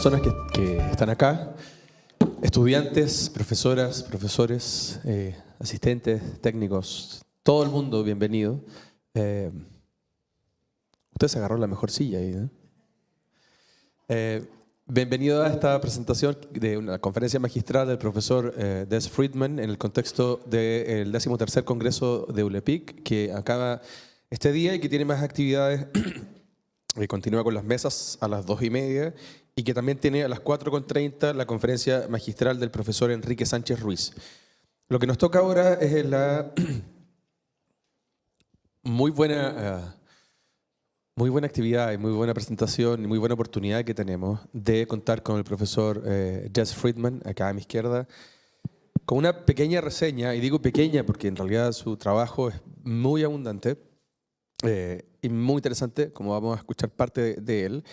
personas que están acá, estudiantes, profesoras, profesores, asistentes, técnicos, todo el mundo bienvenido. Usted se agarró la mejor silla ahí, ¿no? Bienvenido a esta presentación de una conferencia magistral del profesor Freedman en el contexto del 13º Congreso de ULEPICC, que acaba este día y que tiene más actividades, que continúa con las mesas a las 2:30 y que también tiene a las 4:30 la conferencia magistral del profesor Enrique Sánchez Ruiz. Lo que nos toca ahora es la muy buena actividad y muy buena presentación y muy buena oportunidad que tenemos de contar con el profesor Freedman, acá a mi izquierda, con una pequeña reseña, y digo pequeña porque en realidad su trabajo es muy abundante y muy interesante, como vamos a escuchar parte de él.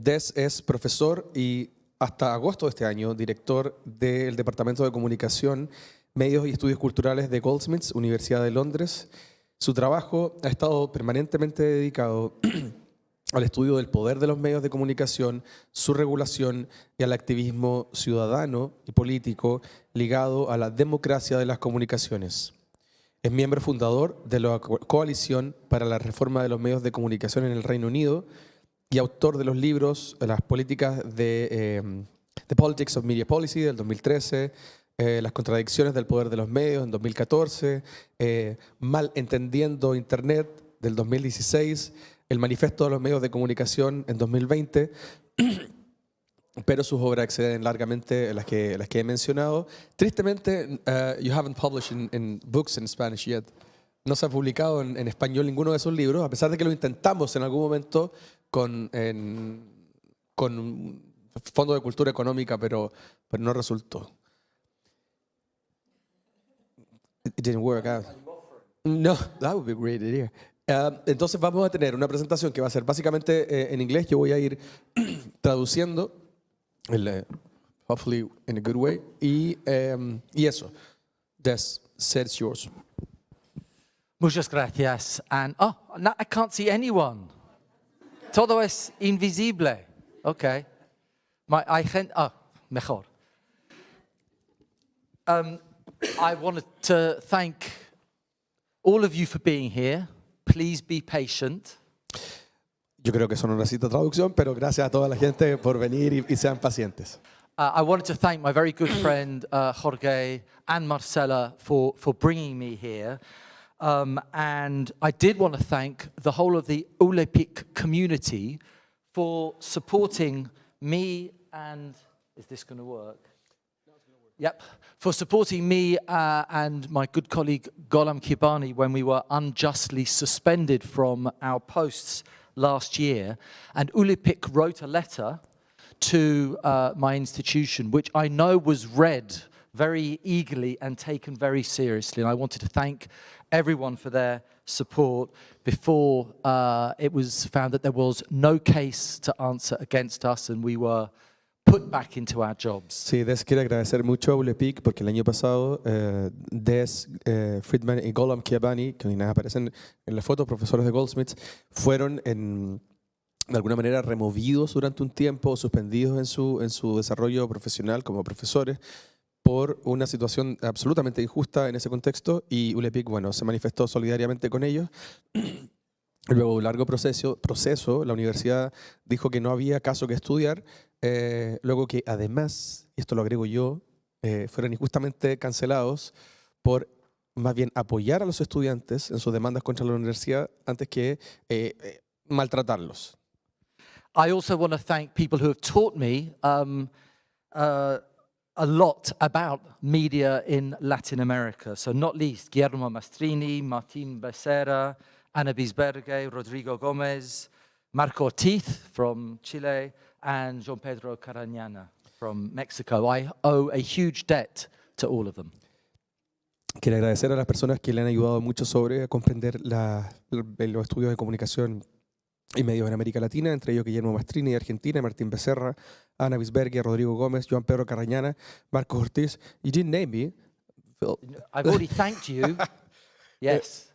Des es profesor y hasta agosto de este año director del Departamento de Comunicación, Medios y Estudios Culturales de Goldsmiths, Universidad de Londres. Su trabajo ha estado permanentemente dedicado al estudio del poder de los medios de comunicación, su regulación y al activismo ciudadano y político ligado a la democracia de las comunicaciones. Es miembro fundador de la Coalición para la Reforma de los Medios de Comunicación en el Reino Unido y autor de los libros Las políticas de The Politics of Media Policy del 2013, Las contradicciones del poder de los medios en 2014, Mal entendiendo Internet del 2016, El manifiesto de los medios de comunicación en 2020, pero sus obras exceden largamente las que he mencionado. Tristemente, you haven't published in books in Spanish yet. No se ha publicado en español ninguno de esos libros, a pesar de que lo intentamos en algún momento con Fondo de Cultura Económica, pero no resultó. It didn't work out. No, that would be great to hear. Entonces vamos a tener una presentación que va a ser básicamente en inglés. Yo voy a ir traduciendo, hopefully in a good way. Y eso. Des, it's yours. Muchas gracias. And now I can't see anyone. Todo es invisible. Okay. Mejor. I wanted to thank all of you for being here. Please be patient. Yo creo que eso no necesita traducción, pero gracias a toda la gente por venir y sean pacientes. I wanted to thank my very good friend Jorge and Marcela for bringing me here. And I did want to thank the whole of the ULEPICC community for supporting me and... Is this going to work? Yep. For supporting me and my good colleague Golam Kibani when we were unjustly suspended from our posts last year. And ULEPICC wrote a letter to my institution, which I know was read very eagerly and taken very seriously. And I wanted to thank everyone for their support before it was found that there was no case to answer against us and we were put back into our jobs. Sí, Des quiere agradecer mucho a ULEPICC porque el año pasado Des, Freedman y Golam Kibani, que aparecen en la foto, profesores de Goldsmiths, fueron de alguna manera removidos durante un tiempo, suspendidos en su desarrollo profesional como profesores por una situación absolutamente injusta en ese contexto, y ULEPICC, bueno, se manifestó solidariamente con ellos. Luego de un largo proceso, la universidad dijo que no había caso que estudiar, luego que además, y esto lo agrego yo, fueron injustamente cancelados por más bien apoyar a los estudiantes en sus demandas contra la universidad antes que maltratarlos. I also want to thank people who have taught me a lot about media in Latin America. So not least Guillermo Mastrini, Martín Becerra, Ana Bisbergue, Rodrigo Gomez, Marco Ortiz from Chile, and João Pedro Carañana from Mexico. I owe a huge debt to all of them. Quiero agradecer a las personas que le han ayudado mucho sobre a comprender los estudios de comunicación y medios en América Latina, entre ellos Guillermo Mastrini de Argentina, Martín Becerra, Ana Bisbergue, Rodrigo Gómez, João Pedro Carañana, Marcos Ortiz. You didn't name me, Phil. I've already thanked you. Yes.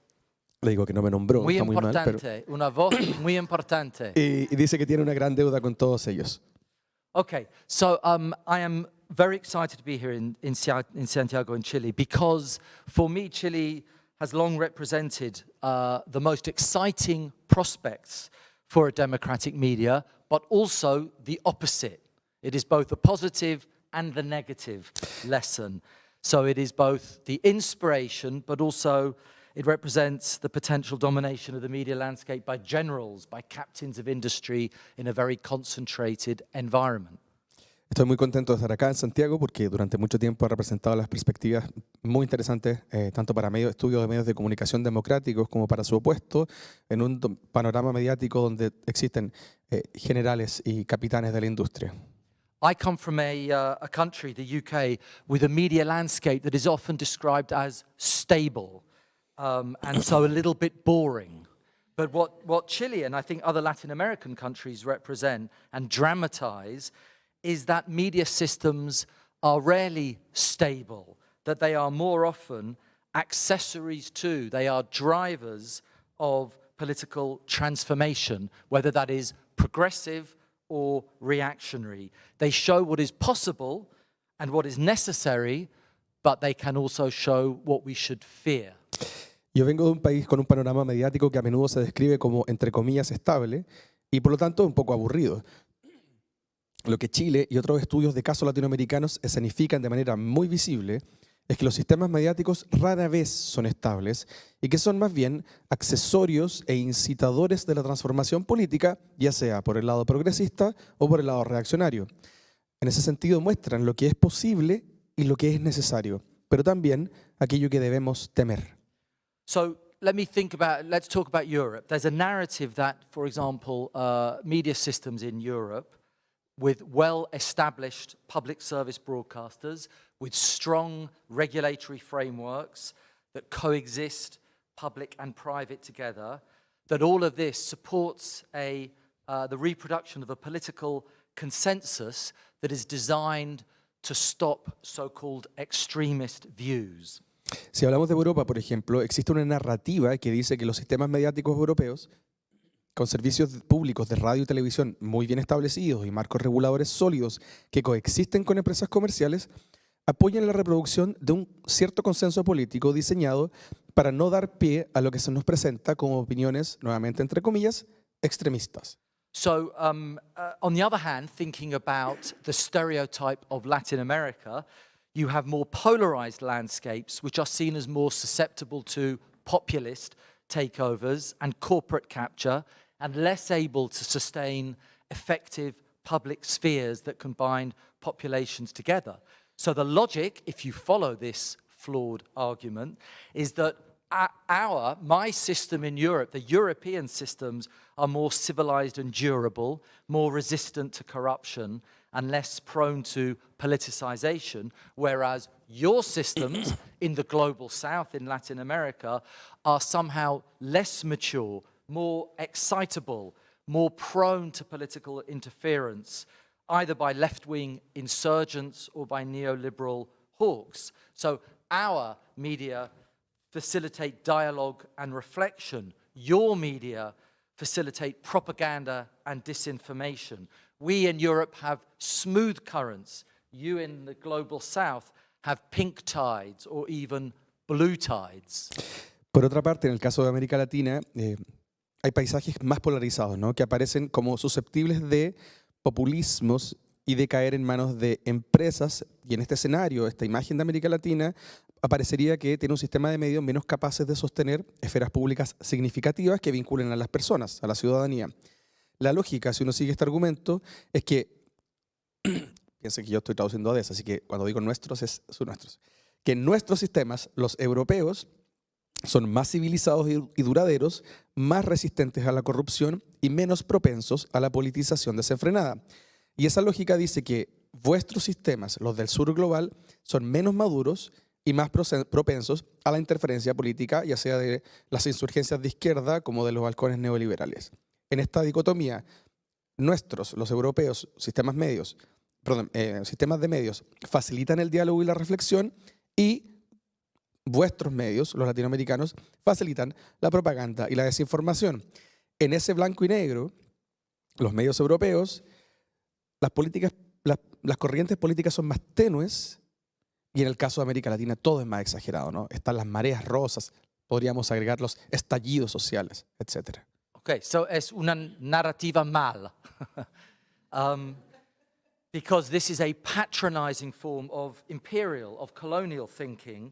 Le digo que no me nombró, muy está muy mal, importante, pero... una voz muy importante. Y dice que tiene una gran deuda con todos ellos. Okay, so I am very excited to be here in Santiago, in Chile, because for me, Chile has long represented the most exciting prospects for a democratic media, but also the opposite. It is both the positive and the negative lesson. So it is both the inspiration, but also it represents the potential domination of the media landscape by generals, by captains of industry in a very concentrated environment. Estoy muy contento de estar acá en Santiago porque durante mucho tiempo ha representado las perspectivas muy interesantes, tanto para estudios de medios de comunicación democráticos como para su opuesto, en un panorama mediático donde existen generales y capitanes de la industria. I come from a country, the UK, with a media landscape that is often described as stable, and so a little bit boring. But what Chile and I think other Latin American countries represent and dramatize is that media systems are rarely stable, that they are more often accessories to, they are drivers of political transformation, whether that is progressive or reactionary. They show what is possible and what is necessary, but they can also show what we should fear. Yo vengo de un país con un panorama mediático que a menudo se describe como, entre comillas, estable y por lo tanto un poco aburrido. Lo que Chile y otros estudios de casos latinoamericanos escenifican de manera muy visible es que los sistemas mediáticos rara vez son estables y que son más bien accesorios e incitadores de la transformación política, ya sea por el lado progresista o por el lado reaccionario. En ese sentido muestran lo que es posible y lo que es necesario, pero también aquello que debemos temer. So let's talk about Europe. There's a narrative that, for example, media systems in Europe with well-established public service broadcasters, with strong regulatory frameworks that coexist, public and private together, that all of this supports the reproduction of a political consensus that is designed to stop so-called extremist views. Si hablamos de Europa, por ejemplo, existe una narrativa que dice que los sistemas mediáticos europeos, con servicios públicos de radio y televisión muy bien establecidos y marcos reguladores sólidos que coexisten con empresas comerciales, apoyan la reproducción de un cierto consenso político diseñado para no dar pie a lo que se nos presenta como opiniones, nuevamente entre comillas, extremistas. So, on the other hand, thinking about the stereotype of Latin America, you have more polarized landscapes which are seen as more susceptible to populist takeovers and corporate capture, and less able to sustain effective public spheres that combine populations together. So the logic, if you follow this flawed argument, is that my system in Europe, the European systems, are more civilized and durable, more resistant to corruption, and less prone to politicization, whereas your systems in the global south, in Latin America, are somehow less mature, more excitable, more prone to political interference, either by left-wing insurgents or by neoliberal hawks. So our media facilitate dialogue and reflection. Your media facilitate propaganda and disinformation. We in Europe have smooth currents. You in the global south have pink tides or even blue tides. Por otra parte, en el caso de América Latina, hay paisajes más polarizados, ¿no?, que aparecen como susceptibles de populismos y de caer en manos de empresas. Y en este escenario, esta imagen de América Latina, aparecería que tiene un sistema de medios menos capaces de sostener esferas públicas significativas que vinculen a las personas, a la ciudadanía. La lógica, si uno sigue este argumento, es que, piensen que yo estoy traduciendo a DES, así que cuando digo nuestros, son nuestros, que nuestros sistemas, los europeos, son más civilizados y duraderos, más resistentes a la corrupción y menos propensos a la politización desenfrenada. Y esa lógica dice que vuestros sistemas, los del sur global, son menos maduros y más propensos a la interferencia política, ya sea de las insurgencias de izquierda como de los balcones neoliberales. En esta dicotomía, los europeos, sistemas de medios, facilitan el diálogo y la reflexión, y vuestros medios, los latinoamericanos, facilitan la propaganda y la desinformación. En ese blanco y negro, los medios europeos las corrientes políticas son más tenues y en el caso de América Latina todo es más exagerado, ¿no? Están las mareas rosas, podríamos agregar los estallidos sociales, etc. Okay, so es una narrativa mal. Because this is a patronizing form of imperial, of colonial thinking.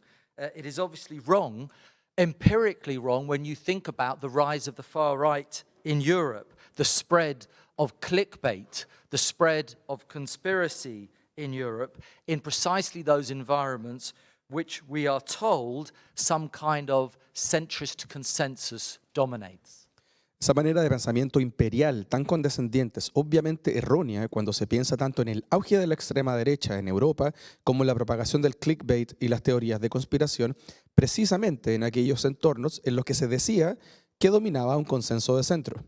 It is obviously wrong, empirically wrong, when you think about the rise of the far right in Europe, the spread of clickbait, the spread of conspiracy in Europe, in precisely those environments which we are told some kind of centrist consensus dominates. Esa manera de pensamiento imperial tan condescendiente es obviamente errónea cuando se piensa tanto en el auge de la extrema derecha en Europa como en la propagación del clickbait y las teorías de conspiración, precisamente en aquellos entornos en los que se decía que dominaba un consenso de centro.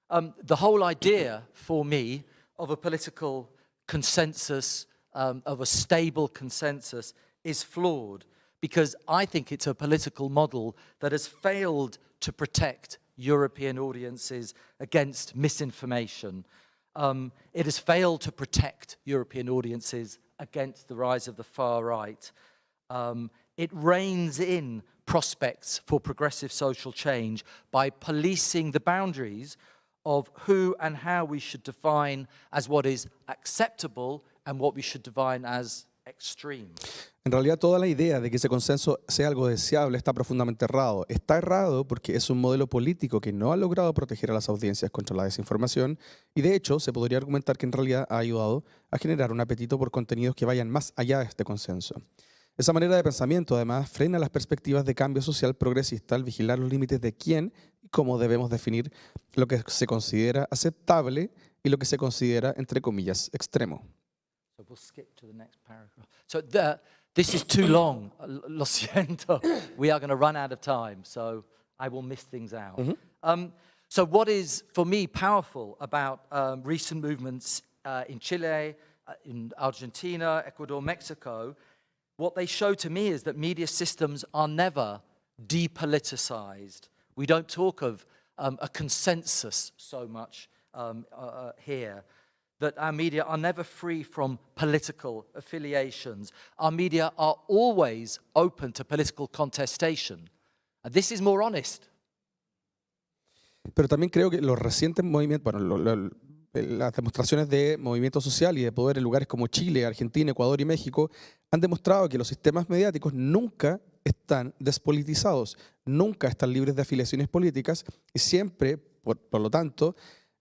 The whole idea for me of a political consensus, of a stable consensus, is flawed because I think it's a political model that has failed to protect European audiences against misinformation. It has failed to protect European audiences against the rise of the far right. It reins in prospects for progressive social change by policing the boundaries of who and how we should define as what is acceptable and what we should define as extreme. En realidad, toda la idea de que ese consenso sea algo deseable está profundamente errado. Está errado porque es un modelo político que no ha logrado proteger a las audiencias contra la desinformación y, de hecho, se podría argumentar que en realidad ha ayudado a generar un apetito por contenidos que vayan más allá de este consenso. Esa manera de pensamiento, además, frena las perspectivas de cambio social progresista al vigilar los límites de quién y cómo debemos definir lo que se considera aceptable y lo que se considera, entre comillas, extremo. So we'll skip to the next paragraph. So this is too long. Lo siento. We are going to run out of time, so I will miss things out. So what is, for me, powerful about recent movements in Chile, in Argentina, Ecuador, Mexico, what they show to me is that media systems are never depoliticized. We don't talk of a consensus so much here. That our media are never free from political affiliations. Our media are always open to political contestation. And this is more honest. Pero también creo que los recientes movimientos, bueno, las demostraciones de movimiento social y de poder en lugares como Chile, Argentina, Ecuador y México han demostrado que los sistemas mediáticos nunca están despolitizados, nunca están libres de afiliaciones políticas y siempre, por lo tanto,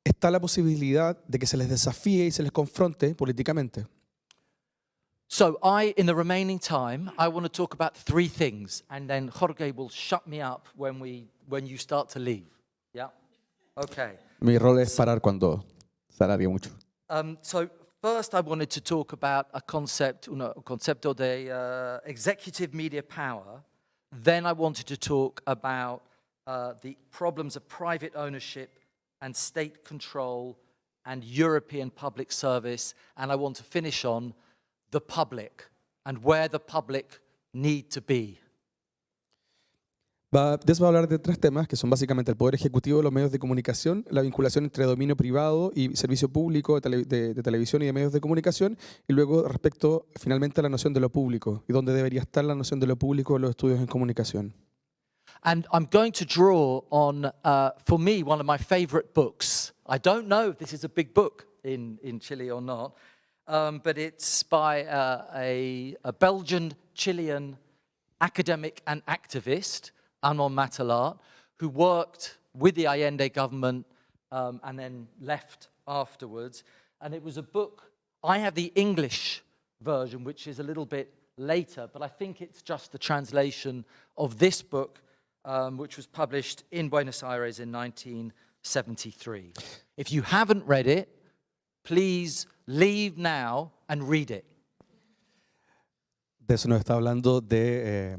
está la posibilidad de que se les desafíe y se les confronte políticamente. So in the remaining time, I want to talk about three things, and then Jorge will shut me up when you start to leave. Yeah? Okay. Mi rol es parar cuando se alargue mucho. So first I wanted to talk about un concepto de executive media power. Then I wanted to talk about the problems of private ownership and state control and European public service. And I want to finish on the public and where the public need to be. Va a hablar de tres temas que son básicamente el poder ejecutivo de los medios de comunicación, la vinculación entre dominio privado y servicio público de televisión y de medios de comunicación, y luego respecto finalmente a la noción de lo público y dónde debería estar la noción de lo público en los estudios en comunicación. And I'm going to draw on, for me, one of my favorite books. I don't know if this is a big book in Chile or not, but it's by a Belgian-Chilean academic and activist, Armand Matelart, who worked with the Allende government and then left afterwards. And it was a book, I have the English version, which is a little bit later, but I think it's just the translation of this book, which was published in Buenos Aires in 1973. If you haven't read it, please leave now and read it. De eso nos está hablando de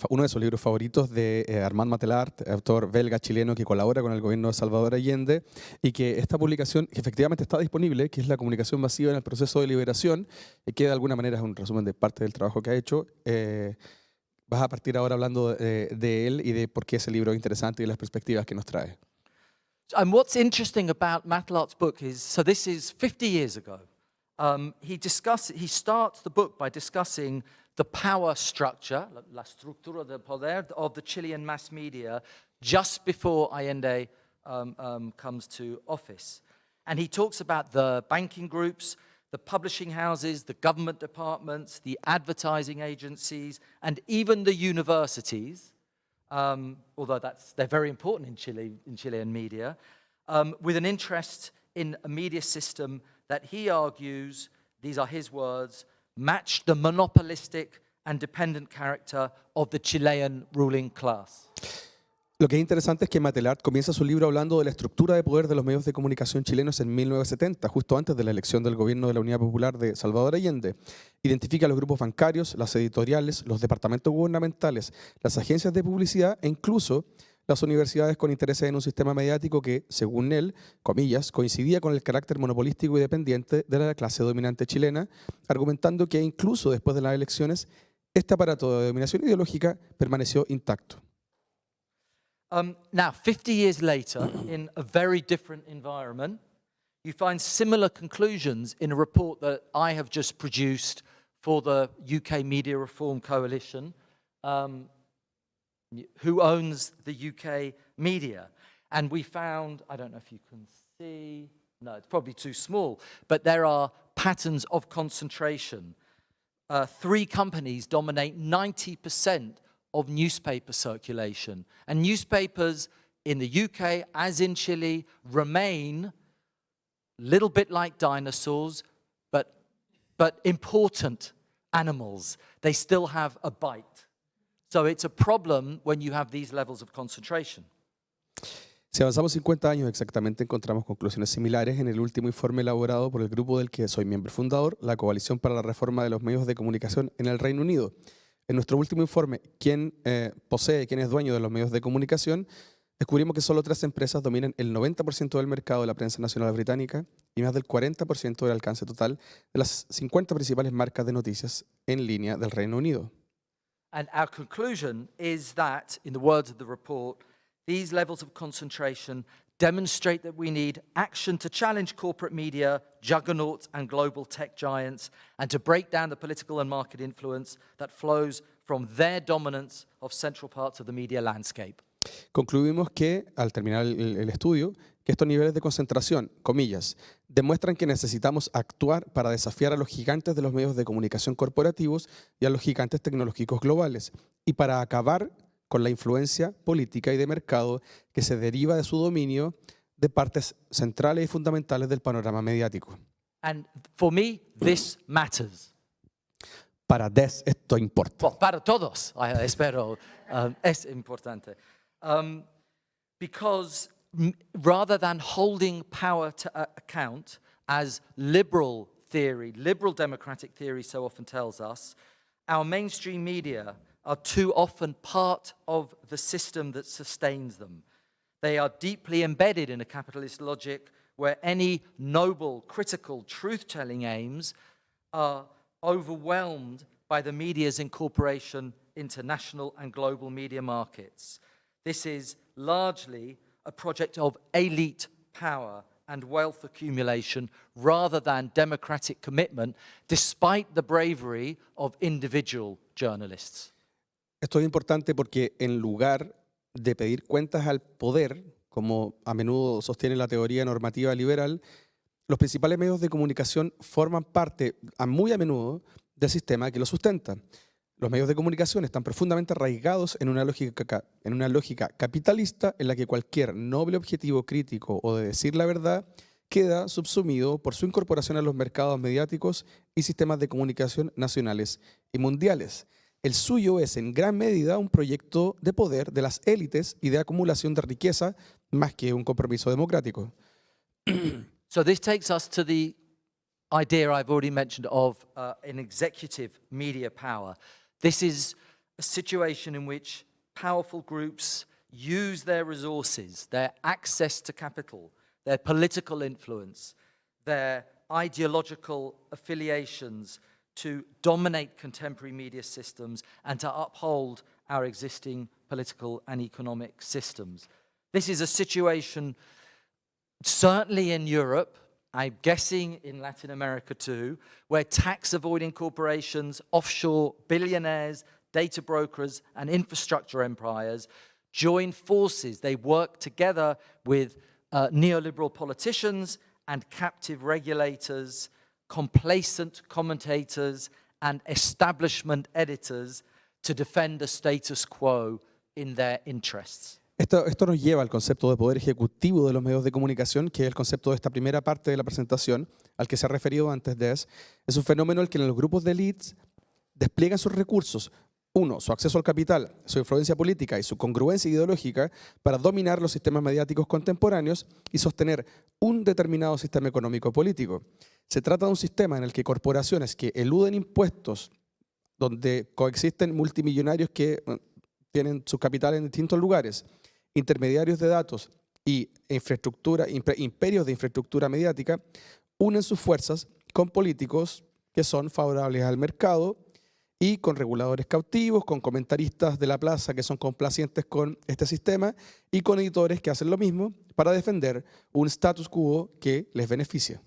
uno de sus libros favoritos de Armand Matelart, autor belga chileno que colabora con el gobierno de Salvador Allende, y que esta publicación que efectivamente está disponible, que es la comunicación masiva en el proceso de liberación, que de alguna manera es un resumen de parte del trabajo que ha hecho. Vas a partir ahora hablando de él y de por qué ese libro es interesante y las perspectivas que nos trae. And what's interesting about Matelart's book is, so this is 50 years ago. He starts the book by discussing the power structure, la estructura del poder of the Chilean mass media just before Allende comes to office. And he talks about the banking groups, the publishing houses, the government departments, the advertising agencies, and even the universities, although they're very important in Chile, in Chilean media, with an interest in a media system that he argues, these are his words, matched the monopolistic and dependent character of the Chilean ruling class. Lo que es interesante es que Matelart comienza su libro hablando de la estructura de poder de los medios de comunicación chilenos en 1970, justo antes de la elección del gobierno de la Unidad Popular de Salvador Allende. Identifica los grupos bancarios, las editoriales, los departamentos gubernamentales, las agencias de publicidad e incluso las universidades con intereses en un sistema mediático que, según él, comillas, coincidía con el carácter monopolístico y dependiente de la clase dominante chilena, argumentando que incluso después de las elecciones, este aparato de dominación ideológica permaneció intacto. Now, 50 years later, in a very different environment, you find similar conclusions in a report that I have just produced for the UK Media Reform Coalition, who owns the UK media. And we found, I don't know if you can see, no, it's probably too small, but there are patterns of concentration. 3 companies dominate 90% of newspaper circulation. And newspapers in the UK, as in Chile, remain a little bit like dinosaurs, but important animals. They still have a bite. So it's a problem when you have these levels of concentration. Si avanzamos 50 años exactamente, encontramos conclusiones similares en el último informe elaborado por el grupo del que soy miembro fundador, la Coalición para la Reforma de los Medios de Comunicación en el Reino Unido. En nuestro último informe, ¿quién posee, quién es dueño de los medios de comunicación?, descubrimos que solo 3 empresas dominan el 90% del mercado de la prensa nacional británica y más del 40% del alcance total de las 50 principales marcas de noticias en línea del Reino Unido. And our conclusion is that, in the words of the report, these levels of concentration demonstrate that we need action to challenge corporate media, juggernauts and global tech giants, and to break down the political and market influence that flows from their dominance of central parts of the media landscape. Concluimos que, al terminar el estudio, que estos niveles de concentración, comillas, demuestran que necesitamos actuar para desafiar a los gigantes de los medios de comunicación corporativos y a los gigantes tecnológicos globales, y para acabar con la influencia política y de mercado que se deriva de su dominio de partes centrales y fundamentales del panorama mediático. And for me, this matters. Para esto importa. Well, para todos, espero, es importante. Because rather than holding power to account, as liberal theory, liberal democratic theory so often tells us, our mainstream media are too often part of the system that sustains them. They are deeply embedded in a capitalist logic where any noble, critical, truth-telling aims are overwhelmed by the media's incorporation into national and global media markets. This is largely a project of elite power and wealth accumulation rather than democratic commitment, despite the bravery of individual journalists. Esto es importante porque en lugar de pedir cuentas al poder, como a menudo sostiene la teoría normativa liberal, los principales medios de comunicación forman parte, muy a menudo, del sistema que los sustenta. Los medios de comunicación están profundamente arraigados en una lógica capitalista en la que cualquier noble objetivo crítico o de decir la verdad queda subsumido por su incorporación a los mercados mediáticos y sistemas de comunicación nacionales y mundiales. El suyo es en gran medida un proyecto de poder de las élites y de acumulación de riqueza más que un compromiso democrático. So this takes us to the idea I've already mentioned of an executive media power. This is a situation in which powerful groups use their resources, their access to capital, their political influence, their ideological affiliations to dominate contemporary media systems and to uphold our existing political and economic systems. This is a situation certainly in Europe, I'm guessing in Latin America too, where tax-avoiding corporations, offshore billionaires, data brokers, and infrastructure empires join forces. They work together with neoliberal politicians and captive regulators, complacent commentators, and establishment editors to defend the status quo in their interests. Esto nos lleva al concepto de poder ejecutivo de los medios de comunicación, que es el concepto de esta primera parte de la presentación, al que se ha referido antes de eso. Es un fenómeno en el que los grupos de élites despliegan sus recursos, uno, su acceso al capital, su influencia política y su congruencia ideológica para dominar los sistemas mediáticos contemporáneos y sostener un determinado sistema económico-político. Se trata de un sistema en el que corporaciones que eluden impuestos, donde coexisten multimillonarios que tienen sus capitales en distintos lugares, intermediarios de datos y imperios de infraestructura mediática, unen sus fuerzas con políticos que son favorables al mercado y con reguladores cautivos, con comentaristas de la plaza que son complacientes con este sistema y con editores que hacen lo mismo para defender un status quo que les beneficia.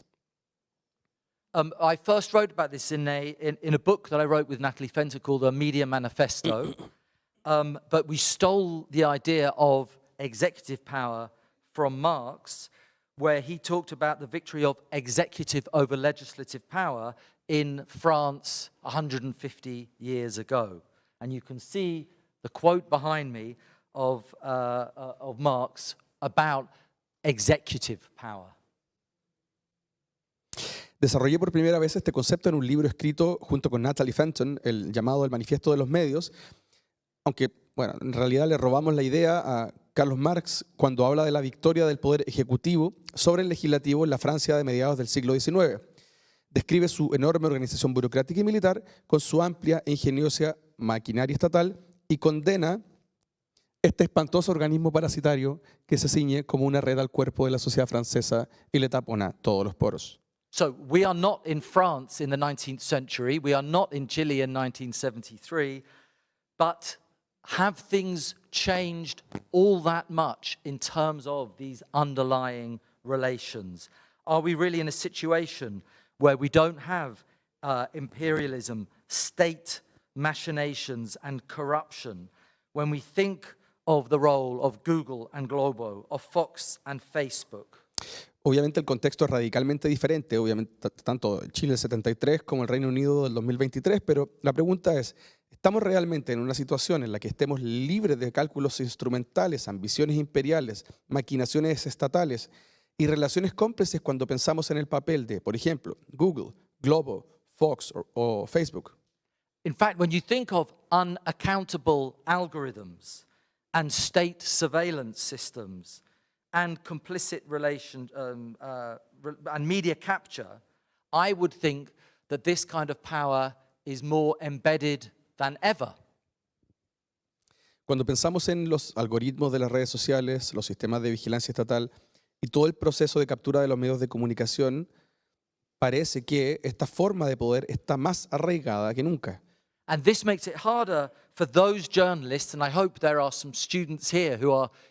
I first wrote about this in a book that I wrote with Natalie Fenter called A Media Manifesto. But we stole the idea of executive power from Marx, where he talked about the victory of executive over legislative power in France 150 years ago. And you can see the quote behind me of Marx about executive power. Desarrollé por primera vez este concepto en un libro escrito junto con Natalie Fenton, el llamado El Manifiesto de los Medios, aunque, bueno, en realidad le robamos la idea a Carlos Marx cuando habla de la victoria del poder ejecutivo sobre el legislativo en la Francia de mediados del siglo XIX. Describe su enorme organización burocrática y militar con su amplia e ingeniosa maquinaria estatal y condena este espantoso organismo parasitario que se ciñe como una red al cuerpo de la sociedad francesa y le tapona todos los poros. So we are not in France in the 19th century, we are not in Chile in 1973, but have things changed all that much in terms of these underlying relations? Are we really in a situation where we don't have imperialism, state machinations, and corruption? When we think of the role of Google and Globo, of Fox and Facebook. Obviamente el contexto es radicalmente diferente, obviamente tanto Chile del 73 como el Reino Unido del 2023, pero la pregunta es, ¿estamos realmente en una situación en la que estemos libres de cálculos instrumentales, ambiciones imperiales, maquinaciones estatales y relaciones cómplices cuando pensamos en el papel de, por ejemplo, Google, Globo, Fox o Facebook? In fact, when you think of unaccountable algorithms and state surveillance systems and complicit relation and media capture, I would think that this kind of power is more embedded than ever. Cuando pensamos en los algoritmos de las redes sociales, los sistemas de vigilancia estatal y todo el proceso de captura de los medios de comunicación, parece que esta forma de poder está más arraigada que nunca. And this makes it harder for those journalists, and I hope there are some students here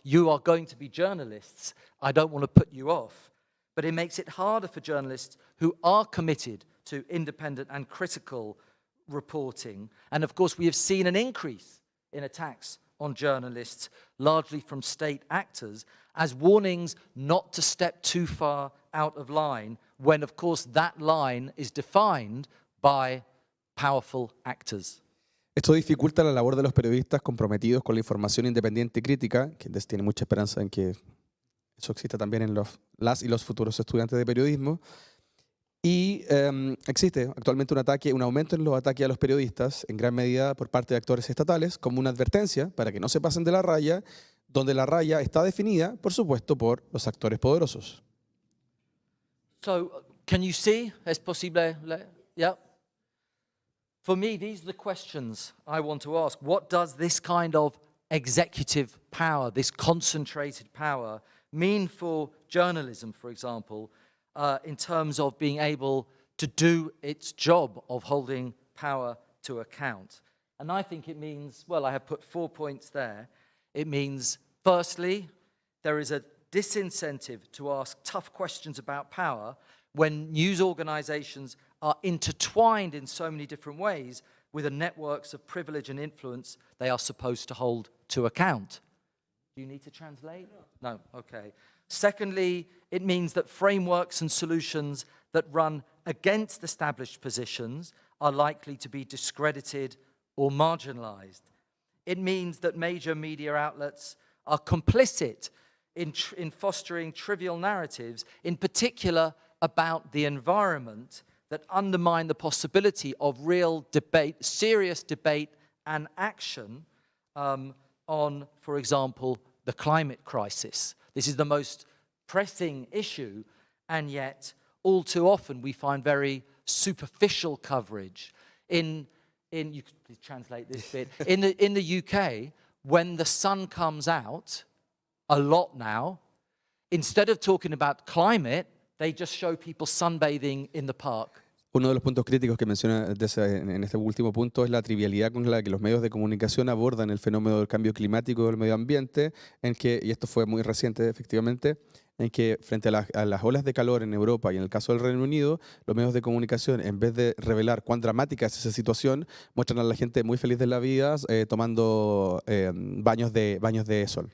you are going to be journalists. I don't want to put you off. But it makes it harder for journalists who are committed to independent and critical reporting. And of course, we have seen an increase in attacks on journalists, largely from state actors, as warnings not to step too far out of line, when of course that line is defined by powerful actors. Esto dificulta la labor de los periodistas comprometidos con la información independiente y crítica, que tiene mucha esperanza en que eso exista también en las y los futuros estudiantes de periodismo. Y existe actualmente un aumento en los ataques a los periodistas, en gran medida por parte de actores estatales, como una advertencia para que no se pasen de la raya, donde la raya está definida, por supuesto, por los actores poderosos. So, can you see? ¿Es posible? Yeah. For me, these are the questions I want to ask. What does this kind of executive power, this concentrated power, mean for journalism, for example, in terms of being able to do its job of holding power to account? And I think it means, well, I have put 4 points there. It means, firstly, there is a disincentive to ask tough questions about power when news organizations are intertwined in so many different ways with the networks of privilege and influence they are supposed to hold to account. Do you need to translate? No, okay. Secondly, it means that frameworks and solutions that run against established positions are likely to be discredited or marginalized. It means that major media outlets are complicit in fostering trivial narratives, in particular about the environment, that undermine the possibility of real debate, serious debate and action on, for example, the climate crisis. This is the most pressing issue, and yet all too often we find very superficial coverage. You could please translate this bit. In the UK, when the sun comes out, a lot now, instead of talking about climate, they just show people sunbathing in the park. Uno de los puntos críticos que menciona en este último punto es la trivialidad con la que los medios de comunicación abordan el fenómeno del cambio climático y del medio ambiente, en que, y esto fue muy reciente efectivamente, en que frente a las olas de calor en Europa y en el caso del Reino Unido, los medios de comunicación, en vez de revelar cuán dramática es esa situación, muestran a la gente muy feliz de la vida tomando baños de sol.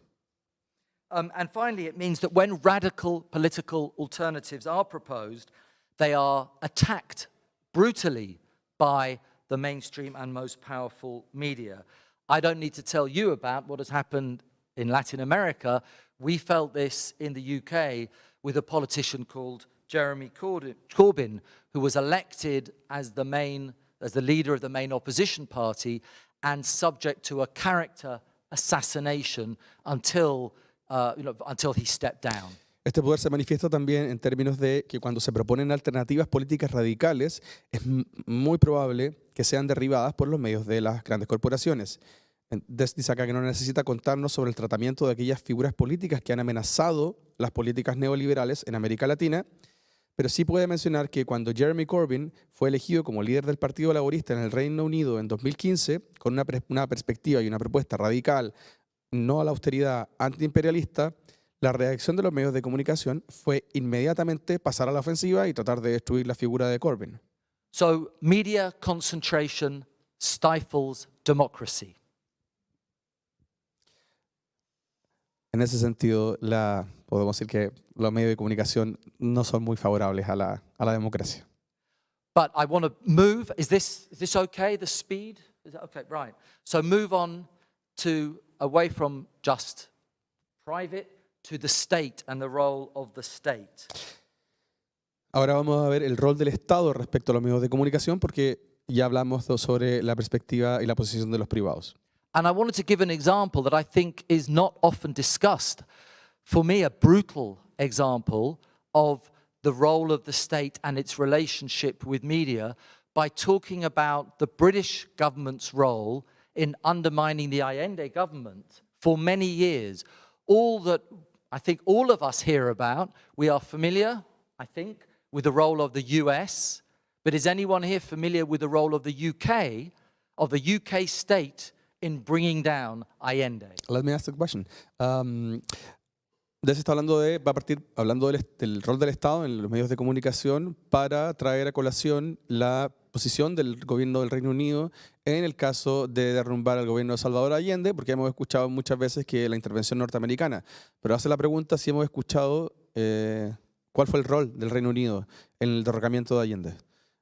And finally, it means that when radical political alternatives are proposed, they are attacked brutally by the mainstream and most powerful media. I don't need to tell you about what has happened in Latin America. We felt this in the UK with a politician called Jeremy Corbyn, who was elected as the leader of the main opposition party and subject to a character assassination until he stepped down. Este poder se manifiesta también en términos de que cuando se proponen alternativas políticas radicales, es muy probable que sean derribadas por los medios de las grandes corporaciones. Dice acá que no necesita contarnos sobre el tratamiento de aquellas figuras políticas que han amenazado las políticas neoliberales en América Latina, pero sí puede mencionar que cuando Jeremy Corbyn fue elegido como líder del Partido Laborista en el Reino Unido en 2015, con una perspectiva y una propuesta radical, no a la austeridad, antiimperialista, la reacción de los medios de comunicación fue inmediatamente pasar a la ofensiva y tratar de destruir la figura de Corbyn. So, media concentration stifles democracy. En ese sentido, podemos decir que los medios de comunicación no son muy favorables a la democracia. But I want to move. Is this okay? The speed? Is that okay? Right. So move on to away from just private to the state and the role of the state. Ahora vamos a ver el rol del Estado respecto a los medios de comunicación, porque ya hablamos sobre la perspectiva y la posición de los privados. And I wanted to give an example that I think is not often discussed. For me, a brutal example of the role of the state and its relationship with media by talking about the British government's role in undermining the Allende government for many years. All that I think all of us hear about, we are familiar, I think, with the role of the US, but is anyone here familiar with the role of the UK state in bringing down Allende? Let me ask the question. Está va a partir hablando del rol del Estado en los medios de comunicación para traer a colación la posición del gobierno del Reino Unido en el caso de derrumbar al gobierno de Salvador Allende, porque hemos escuchado muchas veces que la intervención norteamericana, pero hace la pregunta si hemos escuchado cuál fue el rol del Reino Unido en el derrocamiento de Allende.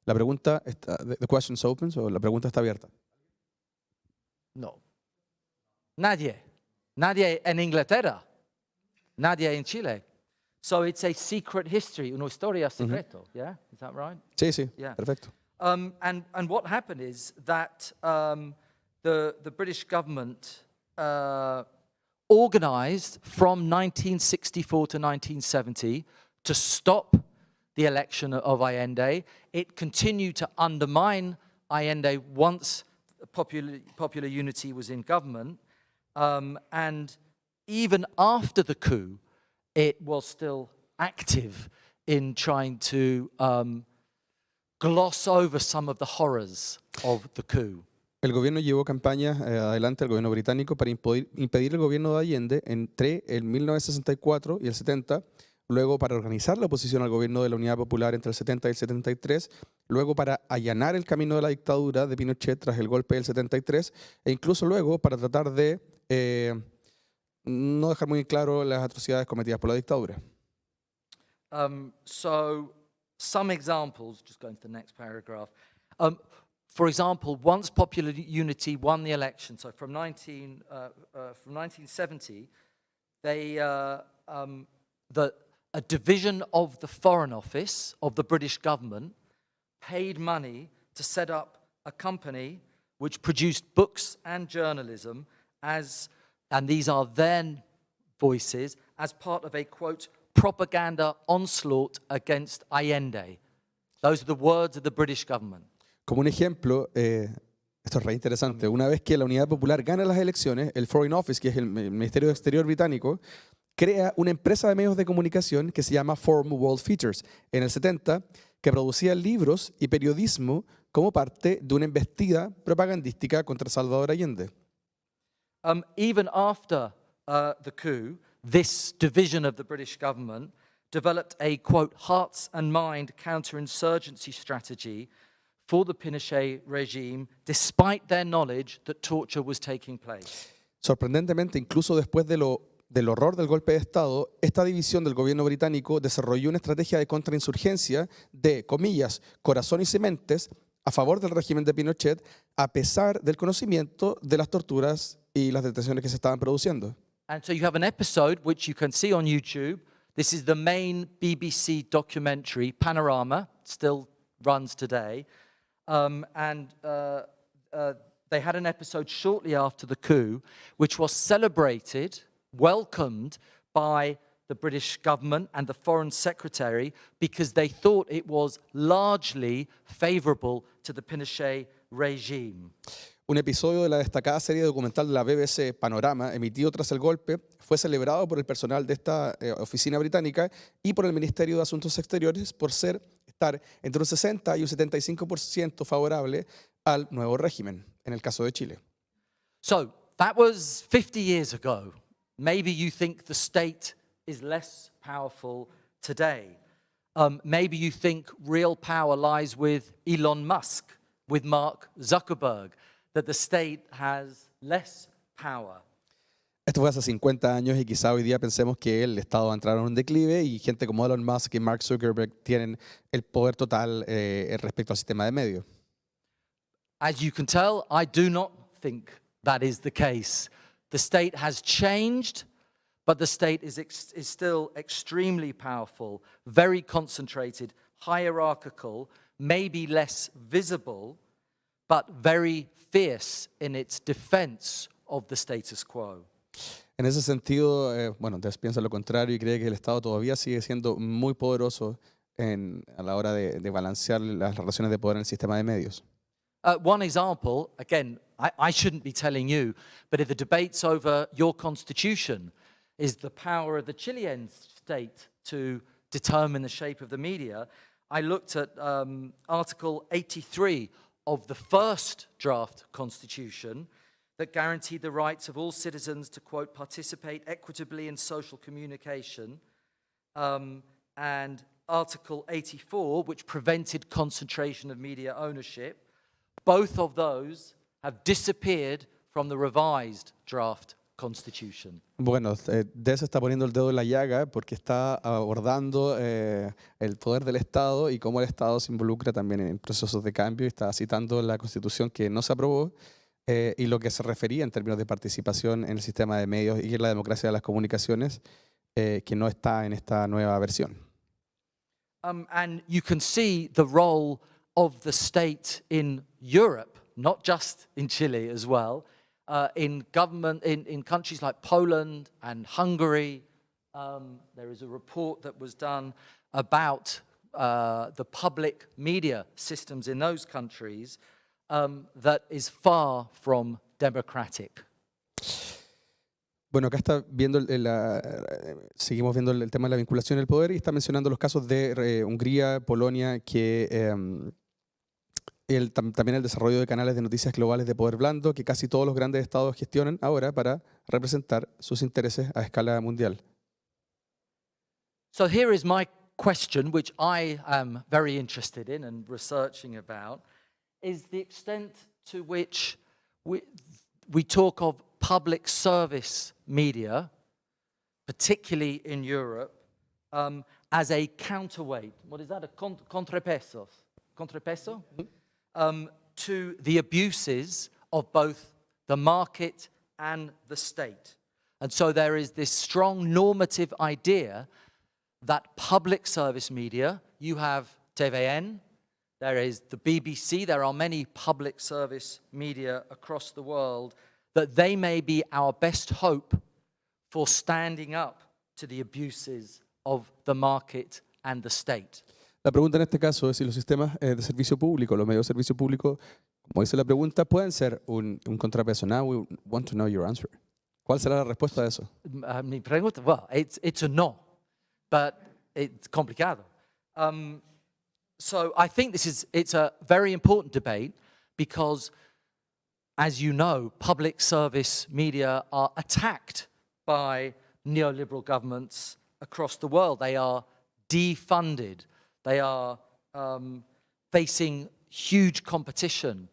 La pregunta está, the question's open, o la pregunta está abierta. No. Nadie en Inglaterra. Nadie en Chile. So it's a secret history, una historia secreto, yeah? Is that right? Sí, yeah. Perfecto. And what happened is that the British government organized from 1964 to 1970 to stop the election of Allende. It continued to undermine Allende once popular unity was in government. And even after the coup, it was still active in trying to gloss over some of the horrors of the coup. El gobierno llevó campañas adelante al gobierno británico para impedir el gobierno de Allende entre el 1964 y el 70, luego para organizar la oposición al gobierno de la Unidad Popular entre el 70 y el 73, luego para allanar el camino de la dictadura de Pinochet tras el golpe del 73, e incluso luego para tratar de no dejar muy claro las atrocidades cometidas por la dictadura. So some examples, just going to the next paragraph. For example, once Popular Unity won the election, so from 1970, a division of the Foreign Office of the British government paid money to set up a company which produced books and journalism and these are then voices, as part of a, quote, propaganda onslaught against Allende. Those are the words of the British government. Como un ejemplo, esto es re interesante, una vez que la Unidad Popular gana las elecciones, el Foreign Office, que es el Ministerio de Exterior británico, crea una empresa de medios de comunicación que se llama Foreign World Features en el 70, que producía libros y periodismo como parte de una embestida propagandística contra Salvador Allende. Even after the coup, this division of the British government developed a, quote, hearts and mind counterinsurgency strategy for the Pinochet regime, despite their knowledge that torture was taking place. Sorprendentemente, incluso después del horror del golpe de Estado, esta división del gobierno británico desarrolló una estrategia de contrainsurgencia de, comillas, corazones y mentes a favor del régimen de Pinochet, a pesar del conocimiento de las torturas y las detenciones que se estaban produciendo. And so you have an episode which you can see on YouTube. This is the main BBC documentary, Panorama, still runs today. They had an episode shortly after the coup, which was celebrated, welcomed by the British government and the Foreign Secretary because they thought it was largely favorable to the Pinochet regime. Un episodio de la destacada serie documental de la BBC Panorama, emitido tras el golpe, fue celebrado por el personal de esta oficina británica y por el Ministerio de Asuntos Exteriores por estar entre un 60 y un 75% favorable al nuevo régimen, en el caso de Chile. So, that was 50 years ago. Maybe you think the state is less powerful today. Maybe you think real power lies with Elon Musk, with Mark Zuckerberg, that the state has less power. Esto fue hace 50 años y quizá hoy día pensemos que el Estado va a entrar en un declive y gente como Elon Musk y Mark Zuckerberg tienen el poder total respecto al sistema de medios. As you can tell, I do not think that is the case. The state has changed, but the state is still extremely powerful, very concentrated, hierarchical, maybe less visible, but very fierce in its defense of the status quo. En ese sentido, Des piensa lo contrario y cree que el Estado todavía sigue siendo muy poderoso a la hora de balancear las relaciones de poder en el sistema de medios. One example, again, I shouldn't be telling you, but if the debates over your constitution is the power of the Chilean state to determine the shape of the media, I looked at Article 83 of the first draft constitution that guaranteed the rights of all citizens to, quote, participate equitably in social communication, and Article 84, which prevented concentration of media ownership. Both of those have disappeared from the revised draft constitution. Bueno, Des está poniendo el dedo en la llaga porque está abordando el poder del Estado y cómo el Estado se involucra también en procesos de cambio y está citando la Constitución que no se aprobó y lo que se refería en términos de participación en el sistema de medios y en la democracia de las comunicaciones que no está en esta nueva versión. And you can see the role of the state in Europe, not just in Chile as well, in government, in countries like Poland and Hungary. There is a report that was done about the public media systems in those countries that is far from democratic. Bueno, acá está viendo seguimos viendo el tema de la vinculación del poder y está mencionando los casos de Hungría, Polonia, que también el desarrollo de canales de noticias globales de poder blando que casi todos los grandes estados gestionan ahora para representar sus intereses a escala mundial. So here is my question, which I am very interested in and researching about, is the extent to which we talk of public service media, particularly in Europe, as a counterweight. What is that? A contrapeso? Contrapeso? To the abuses of both the market and the state. And so there is this strong normative idea that public service media, you have TVN, there is the BBC, there are many public service media across the world, that they may be our best hope for standing up to the abuses of the market and the state. La pregunta en este caso es si los sistemas de servicio público, los medios de servicio público, como dice la pregunta, pueden ser un contrapeso. Now we want to know your answer. ¿Cuál será la respuesta de eso? Mi pregunta, well, it's a no, but it's complicado. So I think it's a very important debate because, as you know, public service media are attacked by neoliberal governments across the world. They are defunded. They are facing huge competition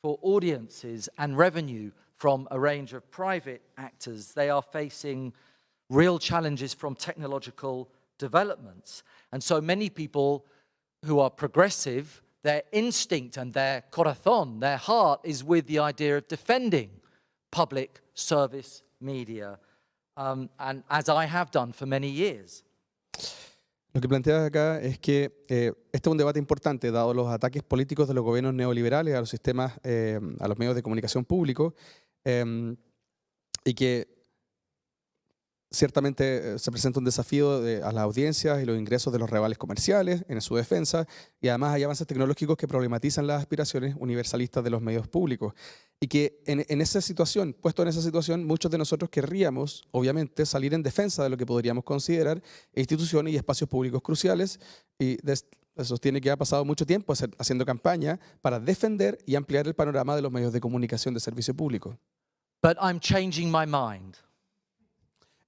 for audiences and revenue from a range of private actors. They are facing real challenges from technological developments. And so many people who are progressive, their instinct and their corazón, their heart, is with the idea of defending public service media, and as I have done for many years. Lo que plantea acá es que este es un debate importante, dado los ataques políticos de los gobiernos neoliberales a los sistemas, a los medios de comunicación públicos, y que ciertamente se presenta un desafío a las audiencias y los ingresos de los rivales comerciales en su defensa, y además hay avances tecnológicos que problematizan las aspiraciones universalistas de los medios públicos. Y que en esa situación, puesto en esa situación, muchos de nosotros querríamos, obviamente, salir en defensa de lo que podríamos considerar instituciones y espacios públicos cruciales, y sostiene que ha pasado mucho tiempo haciendo campaña para defender y ampliar el panorama de los medios de comunicación de servicio público. But I'm changing my mind.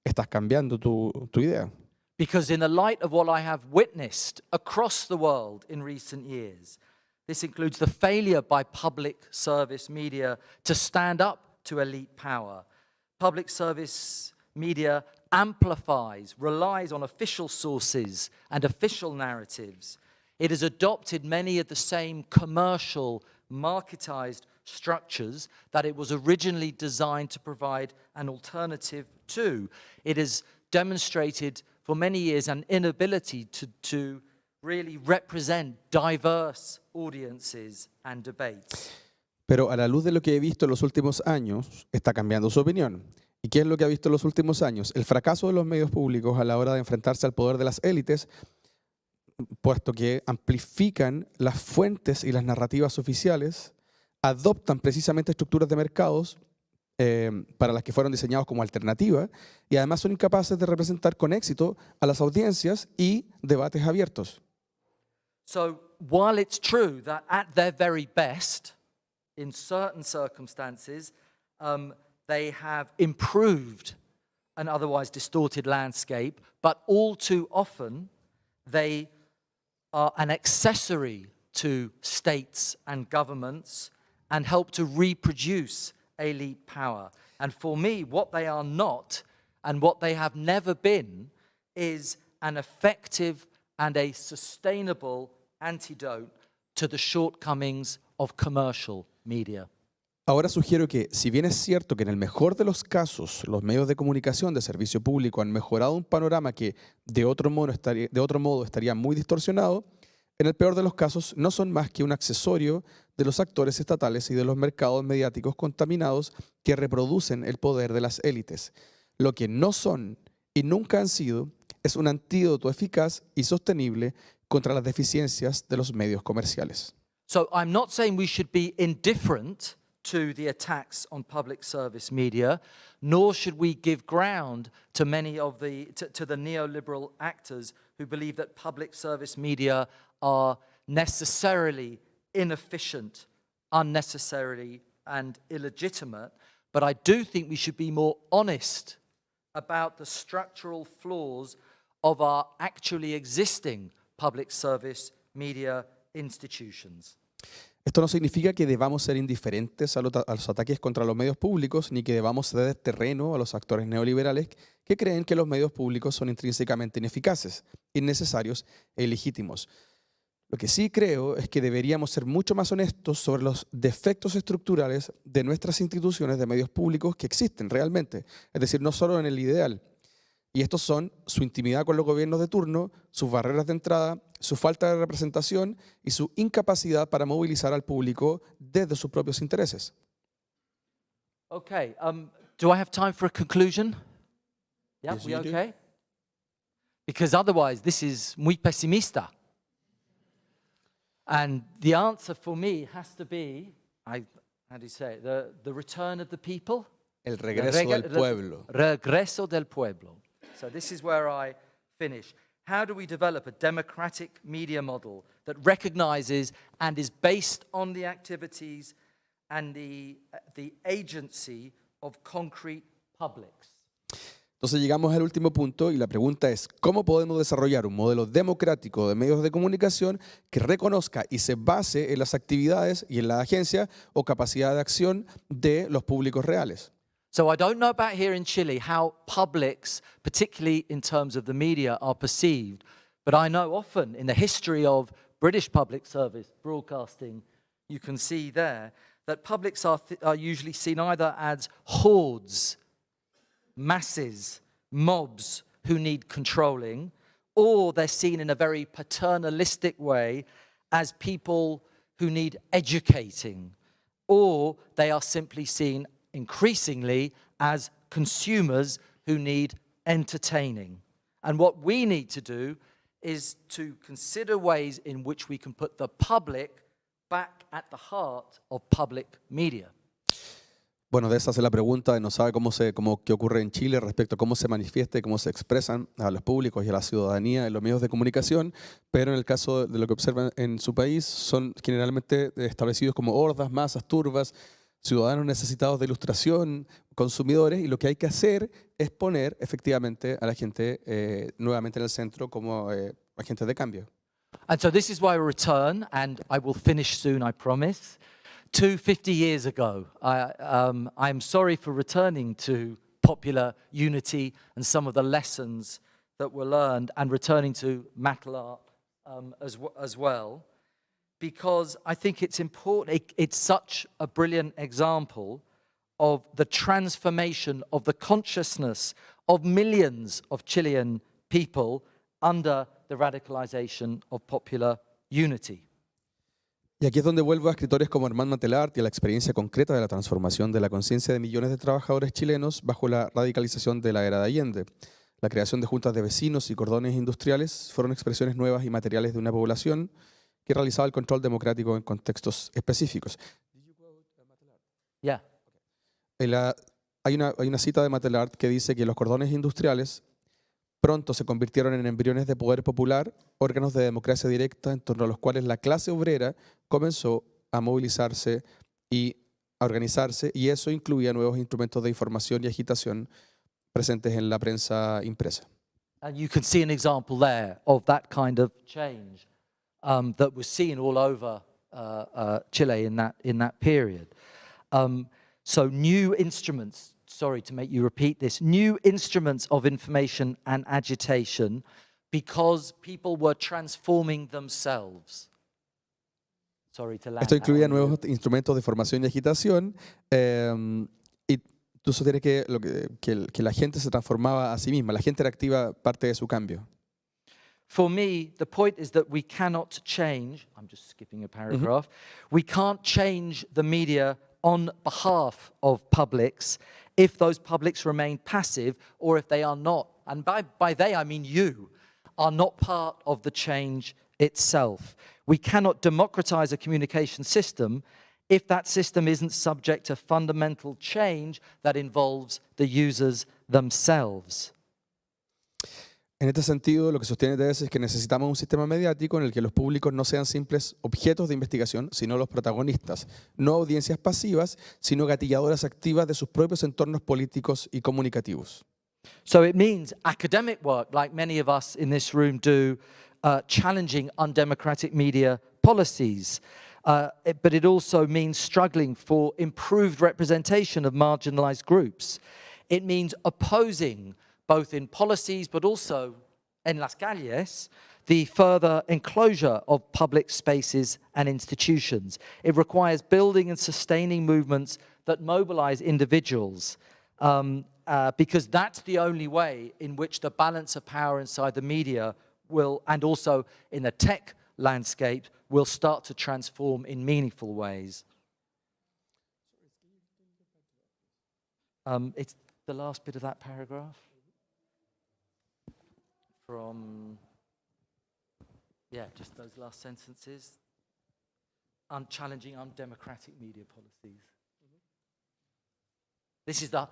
Estás cambiando tu idea. Because in the light of what I have witnessed across the world in recent years, this includes the failure by public service media to stand up to elite power. Public service media amplifies, relies on official sources and official narratives. It has adopted many of the same commercial, marketized structures that it was originally designed to provide an alternative to. It has demonstrated for many years an inability to really represent diverse audiences and debates. Pero a la luz de lo que he visto en los últimos años, está cambiando su opinión. ¿Y qué es lo que ha visto en los últimos años? El fracaso de los medios públicos a la hora de enfrentarse al poder de las élites, puesto que amplifican las fuentes y las narrativas oficiales, adoptan precisamente estructuras de mercados para las que fueron diseñados como alternativa, y además son incapaces de representar con éxito a las audiencias y debates abiertos. So while it's true that at their very best, in certain circumstances, they have improved an otherwise distorted landscape, but all too often they are an accessory to states and governments and help to reproduce elite power. And for me, what they are not and what they have never been is an effective and a sustainable antidote to the shortcomings of commercial media. Ahora sugiero que, si bien es cierto que en el mejor de los casos los medios de comunicación de servicio público han mejorado un panorama que de otro modo estaría muy distorsionado, en el peor de los casos no son más que un accesorio de los actores estatales y de los mercados mediáticos contaminados que reproducen el poder de las élites. Lo que no son y nunca han sido es un antídoto eficaz y sostenible contra las deficiencias de los medios comerciales. So I'm not saying we should be indifferent to the attacks on public service media, nor should we give ground to many of the neoliberal actors who believe that public service media are necessarily inefficient, unnecessary, and illegitimate. But I do think we should be more honest about the structural flaws of our actually existing public service media institutions. Esto no significa que debamos ser indiferentes a los ataques contra los medios públicos, ni que debamos ceder terreno a los actores neoliberales que creen que los medios públicos son intrínsecamente ineficaces, innecesarios e ilegítimos. Lo que sí creo es que deberíamos ser mucho más honestos sobre los defectos estructurales de nuestras instituciones de medios públicos que existen realmente, es decir, no solo en el ideal. Y estos son su intimidad con los gobiernos de turno, sus barreras de entrada, su falta de representación y su incapacidad para movilizar al público desde sus propios intereses. Okay, do I have time for a conclusion? Yeah, Yes, we you do. okay? Because otherwise this is muy pesimista. And the answer for me has to be, how do you say it, the return of the people? El regreso del pueblo. Regreso del pueblo. So this is where I finish. How do we develop a democratic media model that recognizes and is based on the activities and the agency of concrete publics? Entonces llegamos al último punto y la pregunta es, ¿cómo podemos desarrollar un modelo democrático de medios de comunicación que reconozca y se base en las actividades y en la agencia o capacidad de acción de los públicos reales? So I don't know about here in Chile how publics, particularly in terms of the media, are perceived, but I know often in the history of British public service broadcasting, you can see there that publics are usually seen either as hordes, masses, mobs who need controlling, or they're seen in a very paternalistic way as people who need educating, or they are simply seen increasingly as consumers who need entertaining. And what we need to do is to consider ways in which we can put the public back at the heart of public media. Bueno, de esa es la pregunta, no sabe qué ocurre en Chile respecto a cómo se manifiesta y cómo se expresan a los públicos y a la ciudadanía en los medios de comunicación, pero en el caso de lo que observan en su país son generalmente establecidos como hordas, masas, turbas, ciudadanos necesitados de ilustración, consumidores, y lo que hay que hacer es poner efectivamente a la gente nuevamente en el centro como agentes de cambio. And so this is why I return, and I will finish soon, I promise, to 50 years ago. I'm sorry for returning to popular unity and some of the lessons that were learned, and returning to metal art as well, because I think it's important. It's such a brilliant example of the transformation of the consciousness of millions of Chilean people under the radicalization of popular unity. Y aquí es donde vuelvo a escritores como Herman Matelart y a la experiencia concreta de la transformación de la conciencia de millones de trabajadores chilenos bajo la radicalización de la era de Allende. La creación de juntas de vecinos y cordones industriales fueron expresiones nuevas y materiales de una población que realizaba el control democrático en contextos específicos. Yeah. Hay una cita de Matelart que dice que los cordones industriales pronto se convirtieron en embriones de poder popular, órganos de democracia directa en torno a los cuales la clase obrera comenzó a movilizarse y a organizarse, y eso incluía nuevos instrumentos de información y agitación presentes en la prensa impresa. And you can see an example there of that kind of change that was seen all over Chile in that period. So new instruments, sorry to make you repeat this, new instruments of information and agitation because people were transforming themselves. Sorry to land Esto that incluía on you. nuevos instrumentos de formación y agitación, y tú sugieres que la gente se transformaba a sí misma, la gente era activa parte de su cambio. For me, the point is that we cannot change, I'm just skipping a paragraph, we can't change the media on behalf of publics if those publics remain passive, or if they are not, and by they I mean you, are not part of the change itself. We cannot democratize a communication system if that system isn't subject to fundamental change that involves the users themselves. En este sentido, lo que sostiene TS es que necesitamos un sistema mediático en el que los públicos no sean simples objetos de investigación, sino los protagonistas, no audiencias pasivas, sino gatilladoras activas de sus propios entornos políticos y comunicativos. So it means academic work, like many of us in this room do, challenging undemocratic media policies. But it also means struggling for improved representation of marginalized groups. It means opposing, both in policies but also en las calles, the further enclosure of public spaces and institutions. It requires building and sustaining movements that mobilize individuals, because that's the only way in which the balance of power inside the media will, and also in the tech landscape, will start to transform in meaningful ways. It's the last bit of that paragraph. From, yeah, just those last sentences. Challenging undemocratic media policies. This is the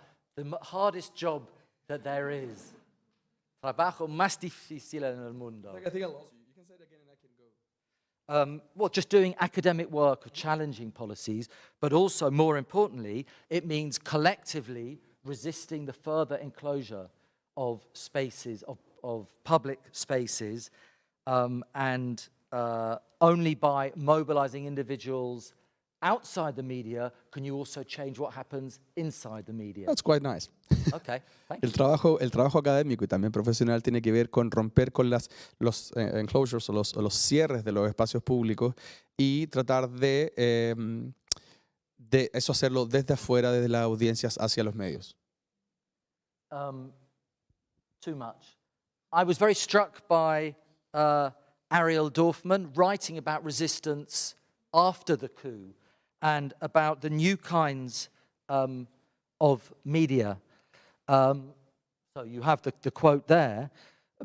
hardest job that there is. Trabajo más difícil en el mundo. I think I lost you. You can say it again and I can go. Well, just doing academic work of challenging policies, but also, more importantly, it means collectively resisting the further enclosure of spaces, of public spaces, and only by mobilizing individuals outside the media can you also change what happens inside the media. That's quite nice. Okay, thank you. El trabajo académico y también profesional tiene que ver con romper con los enclosures o los cierres de los espacios públicos y tratar de eso hacerlo desde afuera, desde las audiencias hacia los medios. Too much. I was very struck by Ariel Dorfman writing about resistance after the coup and about the new kinds of media. So you have the quote there,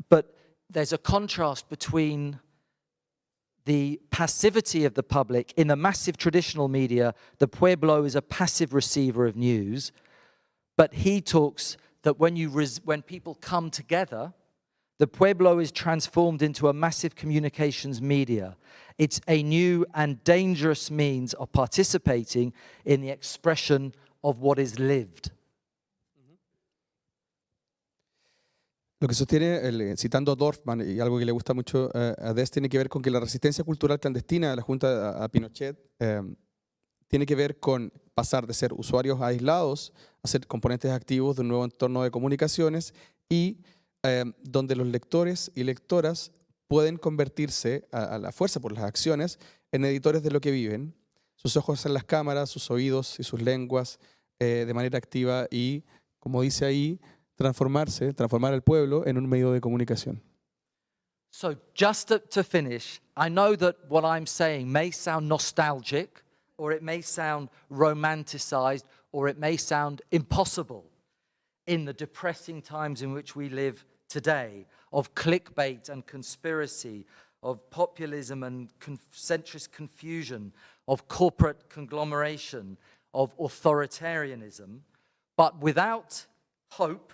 but there's a contrast between the passivity of the public. In the massive traditional media, the pueblo is a passive receiver of news, but he talks that when people come together, the pueblo is transformed into a massive communications media. It's a new and dangerous means of participating in the expression of what is lived. Lo que sostiene, citando a Dorfman, y algo que le gusta mucho a Des, tiene que ver con que la resistencia cultural clandestina de la Junta a Pinochet tiene que ver con pasar de ser usuarios aislados a ser componentes activos de un nuevo entorno de comunicaciones y donde los lectores y lectoras pueden convertirse a la fuerza por las acciones en editores de lo que viven, sus ojos en las cámaras, sus oídos y sus lenguas de manera activa y, como dice ahí, transformar al pueblo en un medio de comunicación. So just to finish, I know that what I'm saying may sound nostalgic, or it may sound romanticized, or it may sound impossible in the depressing times in which we live today, of clickbait and conspiracy, of populism and centrist confusion, of corporate conglomeration, of authoritarianism. But without hope,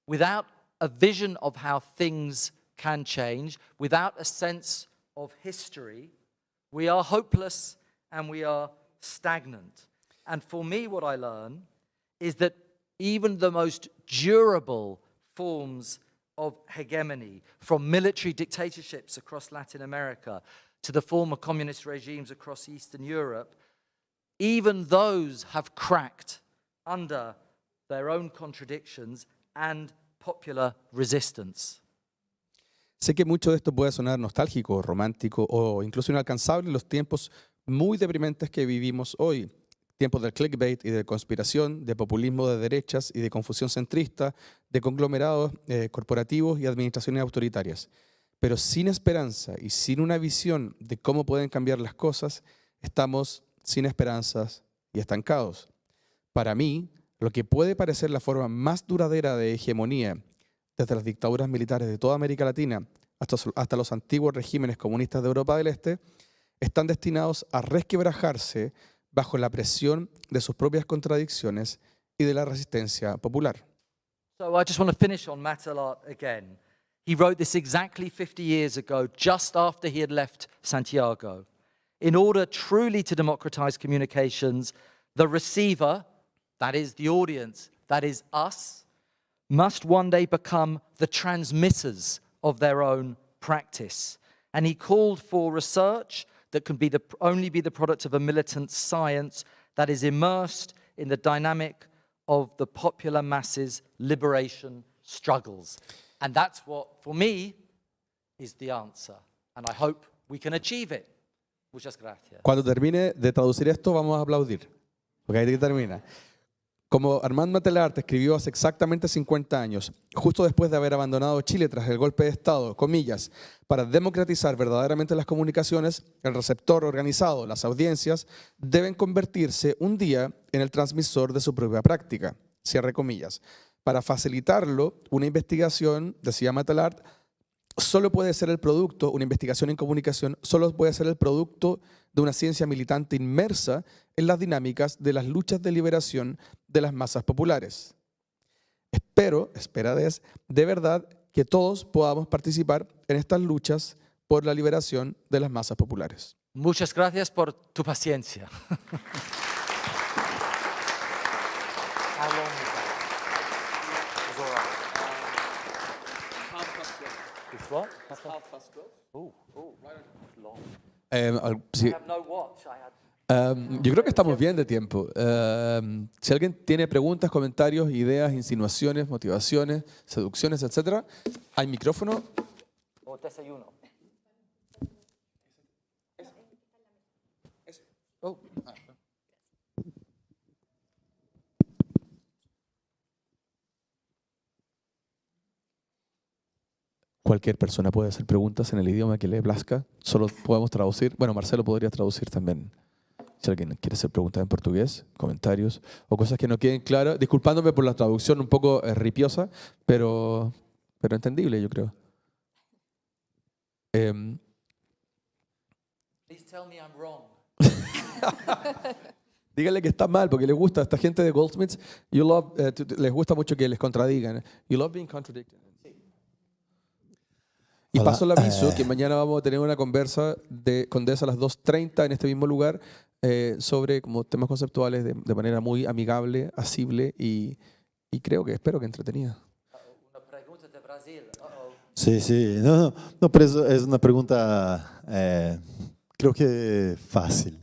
without a vision of how things can change, without a sense of history, we are hopeless and we are stagnant. And for me, what I learn is that even the most durable forms of hegemony, from military dictatorships across Latin America to the former communist regimes across Eastern Europe, even those have cracked under their own contradictions and popular resistance. Sé que mucho de esto puede sonar nostálgico, romántico o incluso inalcanzable en los tiempos muy deprimentes que vivimos hoy. Tiempos del clickbait y de conspiración, de populismo de derechas y de confusión centrista, de conglomerados corporativos y administraciones autoritarias. Pero sin esperanza y sin una visión de cómo pueden cambiar las cosas, estamos sin esperanzas y estancados. Para mí, lo que puede parecer la forma más duradera de hegemonía, desde las dictaduras militares de toda América Latina hasta los antiguos regímenes comunistas de Europa del Este, están destinados a resquebrajarse bajo la presión de sus propias contradicciones y de la resistencia popular. So I just want to finish on Matalat again. He wrote this exactly 50 years ago, just after he had left Santiago. In order truly to democratize communications, the receiver, that is the audience, that is us, must one day become the transmitters of their own practice. And he called for research that can only be the product of a militant science that is immersed in the dynamic of the popular masses' liberation struggles. And that's what, for me, is the answer. And I hope we can achieve it. Muchas gracias. Cuando termine de traducir esto, vamos a aplaudir. Porque ahí termina. Como Armand Matelart escribió hace exactamente 50 años, justo después de haber abandonado Chile tras el golpe de Estado, comillas, para democratizar verdaderamente las comunicaciones, el receptor organizado, las audiencias, deben convertirse un día en el transmisor de su propia práctica, cierre comillas. Para facilitarlo, una investigación, decía Matelart, solo puede ser el producto, una investigación en comunicación, solo puede ser el producto de una ciencia militante inmersa en las dinámicas de las luchas de liberación de las masas populares. De verdad que todos podamos participar en estas luchas por la liberación de las masas populares. Muchas gracias por tu paciencia. Sí. Yo creo que estamos bien de tiempo. Si alguien tiene preguntas, comentarios, ideas, insinuaciones, motivaciones, seducciones, etc., hay micrófono. O desayuno. Cualquier persona puede hacer preguntas en el idioma que le plazca. Solo podemos traducir. Bueno, Marcelo podría traducir también. Si alguien quiere hacer preguntas en portugués, comentarios o cosas que no queden claras. Disculpándome por la traducción un poco ripiosa, pero entendible, yo creo. Please tell me I'm wrong. Díganle que está mal, porque les gusta a esta gente de Goldsmiths. Les gusta mucho que les contradigan. You love being contradicted. Y Hola, paso el aviso que mañana vamos a tener una conversa con Des a las 2:30 en este mismo lugar sobre como temas conceptuales de manera muy amigable, asible y espero que entretenida. Una pregunta de Brasil. Sí. No, pero es una pregunta, creo que fácil.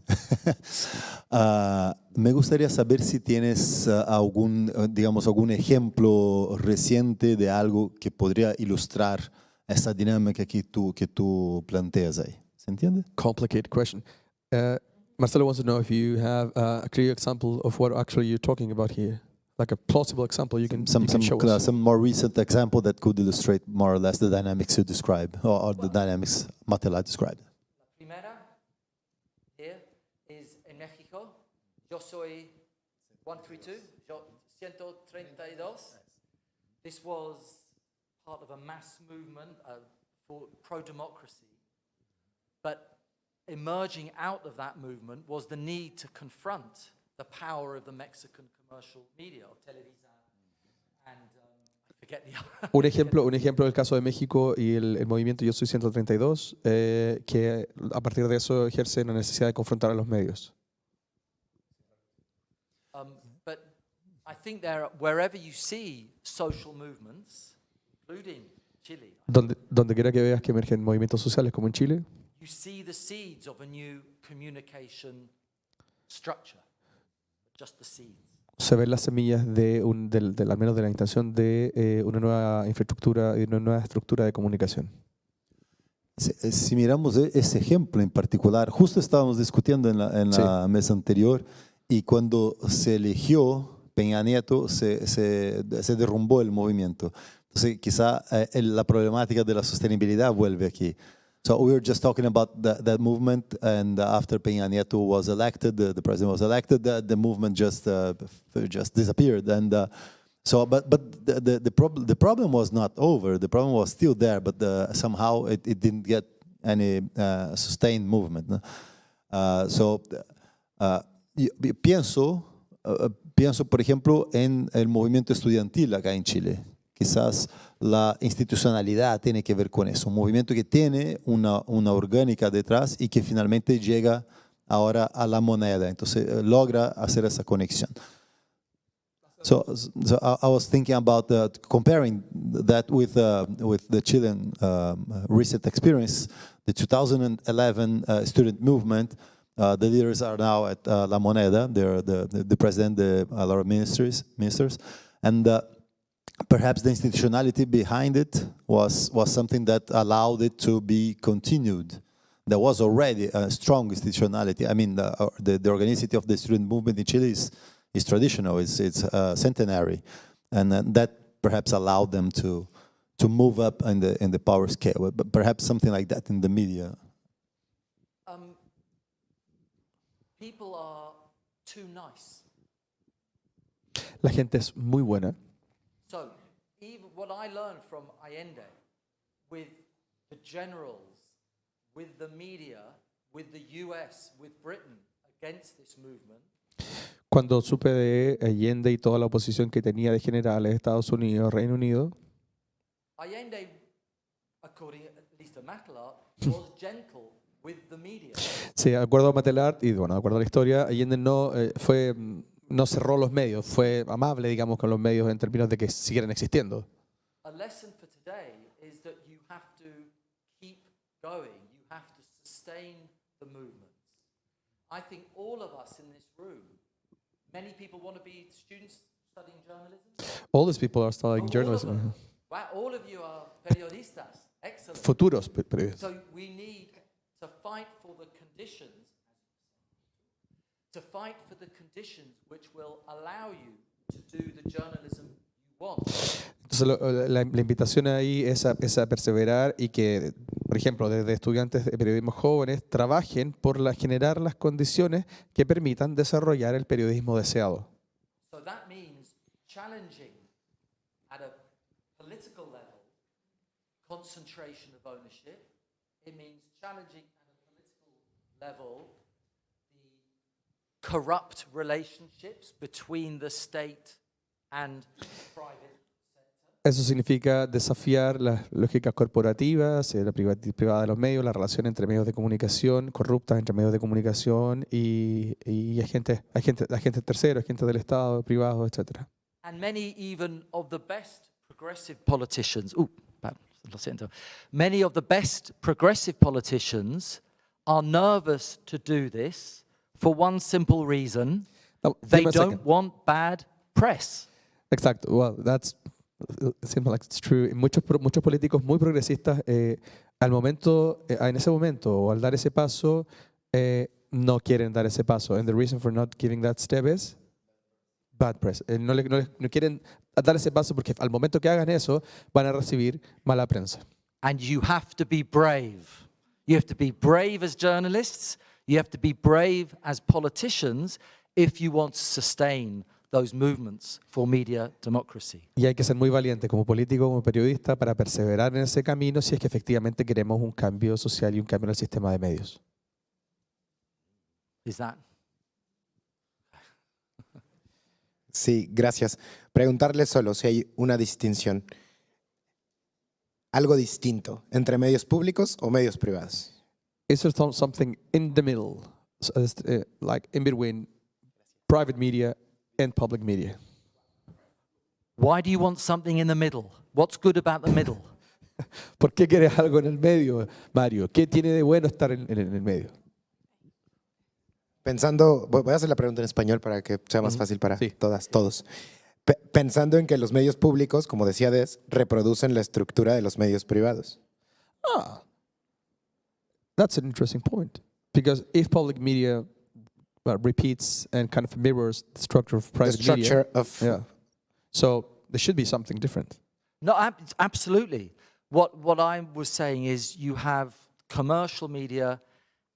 Me gustaría saber si tienes algún ejemplo reciente de algo que podría ilustrar esta dinámica que tú planteas ahí. ¿Se entiende? Complicated question. Marcelo wants to know if you have a clear example of what actually you're talking about here. Like a plausible example you can show us. Some more recent example that could illustrate more or less the dynamics you describe, or the dynamics Matelart described. La primera here is in México. Yo soy 132, yo 132. This was part of a mass movement for pro-democracy. But emerging out of that movement was the need to confront the power of the Mexican commercial media, or Televisa, and I forget the other. Un ejemplo del caso de México y el movimiento Yo Soy 132, que a partir de eso ejerce la necesidad de confrontar a los medios. But I think wherever you see social movements, including Chile, Donde quiera que veas que emergen movimientos sociales, como en Chile, you see the seeds of a new communication structure. Just the seeds. se ven las semillas al menos de la intención de una nueva infraestructura y una nueva estructura de comunicación. Si miramos ese ejemplo en particular, justo estábamos discutiendo en la mesa anterior, y cuando se eligió Peña Nieto, se derrumbó el movimiento. Entonces, quizá la problemática de la sostenibilidad vuelve aquí. So we were just talking about that movement, and after Peña Nieto was elected, the president was elected, the movement just disappeared. And but the problem was not over. The problem was still there, but somehow it didn't get any sustained movement. No? Pienso, por ejemplo, en el movimiento estudiantil acá en Chile, quizás la institucionalidad tiene que ver con eso. Un movimiento que tiene una orgánica detrás y que finalmente llega ahora a la moneda. Entonces logra hacer esa conexión. So I was thinking about comparing that with the Chilean recent experience, the 2011 student movement. The leaders are now at La Moneda. They're the president, a lot of ministers, and perhaps the institutionality behind it was something that allowed it to be continued. There was already a strong institutionality. I mean, the organicity of the student movement in Chile is traditional. It's centenary, and that perhaps allowed them to move up in the power scale. But perhaps something like that in the media. People are too nice. La gente es muy buena. So, even what I learned from Allende, with the generals, with the media, with the US, with Britain, against this movement. Cuando supe de Allende y toda la oposición que tenía de generales, Estados Unidos, Reino Unido, Allende, according at least to Matelart, was gentle with the media. sí, de acuerdo a Matelart y bueno, de acuerdo a la historia, Allende no cerró los medios, fue amable, digamos, con los medios en términos de que siguieran existiendo. A lesson for today is that you have to keep going. You have to sustain the movements. I think all of us in this room, many people want to be students studying journalism. All these people are studying All of journalism. them. Wow, all of you are periodistas. Excellent. Futuros periodistas. So we need to fight for the conditions, which will allow you to do the journalism you want. Entonces la invitación ahí es a perseverar y que, por ejemplo, desde estudiantes de periodismo jóvenes trabajen por generar las condiciones que permitan desarrollar el periodismo deseado. So that means challenging at a political level concentration of ownership. It means challenging at a political level the corrupt relationships between the state and private. Eso significa desafiar las lógicas corporativas, la privada de los medios, la relación entre medios de comunicación, corruptas entre medios de comunicación y agentes terceros, agentes del Estado, privados, etc. And many even of the best progressive politicians, many of the best progressive politicians are nervous to do this for one simple reason: they don't want bad press. Exacto. Well, it seems like it's true. Muchos políticos muy progresistas en ese momento o al dar ese paso no quieren dar ese paso. And the reason for not giving that step is bad press. No quieren dar ese paso porque al momento que hagan eso van a recibir mala prensa. And you have to be brave. You have to be brave as journalists. You have to be brave as politicians if you want to sustain those movements for media democracy. Y hay que ser muy valiente como político, como periodista, para perseverar en ese camino si es que efectivamente queremos un cambio social y un cambio en el sistema de medios. Is that? Sí, gracias. Preguntarle solo si hay una distinción, algo distinto entre medios públicos o medios privados. Is there something in the middle, like in between private media and public media? Why do you want something in the middle? What's good about the middle? ¿Por qué quieres algo en el medio, Mario? ¿Qué tiene de bueno estar en el medio? Pensando, voy a hacer la pregunta en español para que sea más fácil para todos. Pensando en que los medios públicos, como decía Des, reproducen la estructura de los medios privados. That's an interesting point. Because if public media repeats and kind of mirrors the structure of private media. So there should be something different. No, absolutely. What I was saying is you have commercial media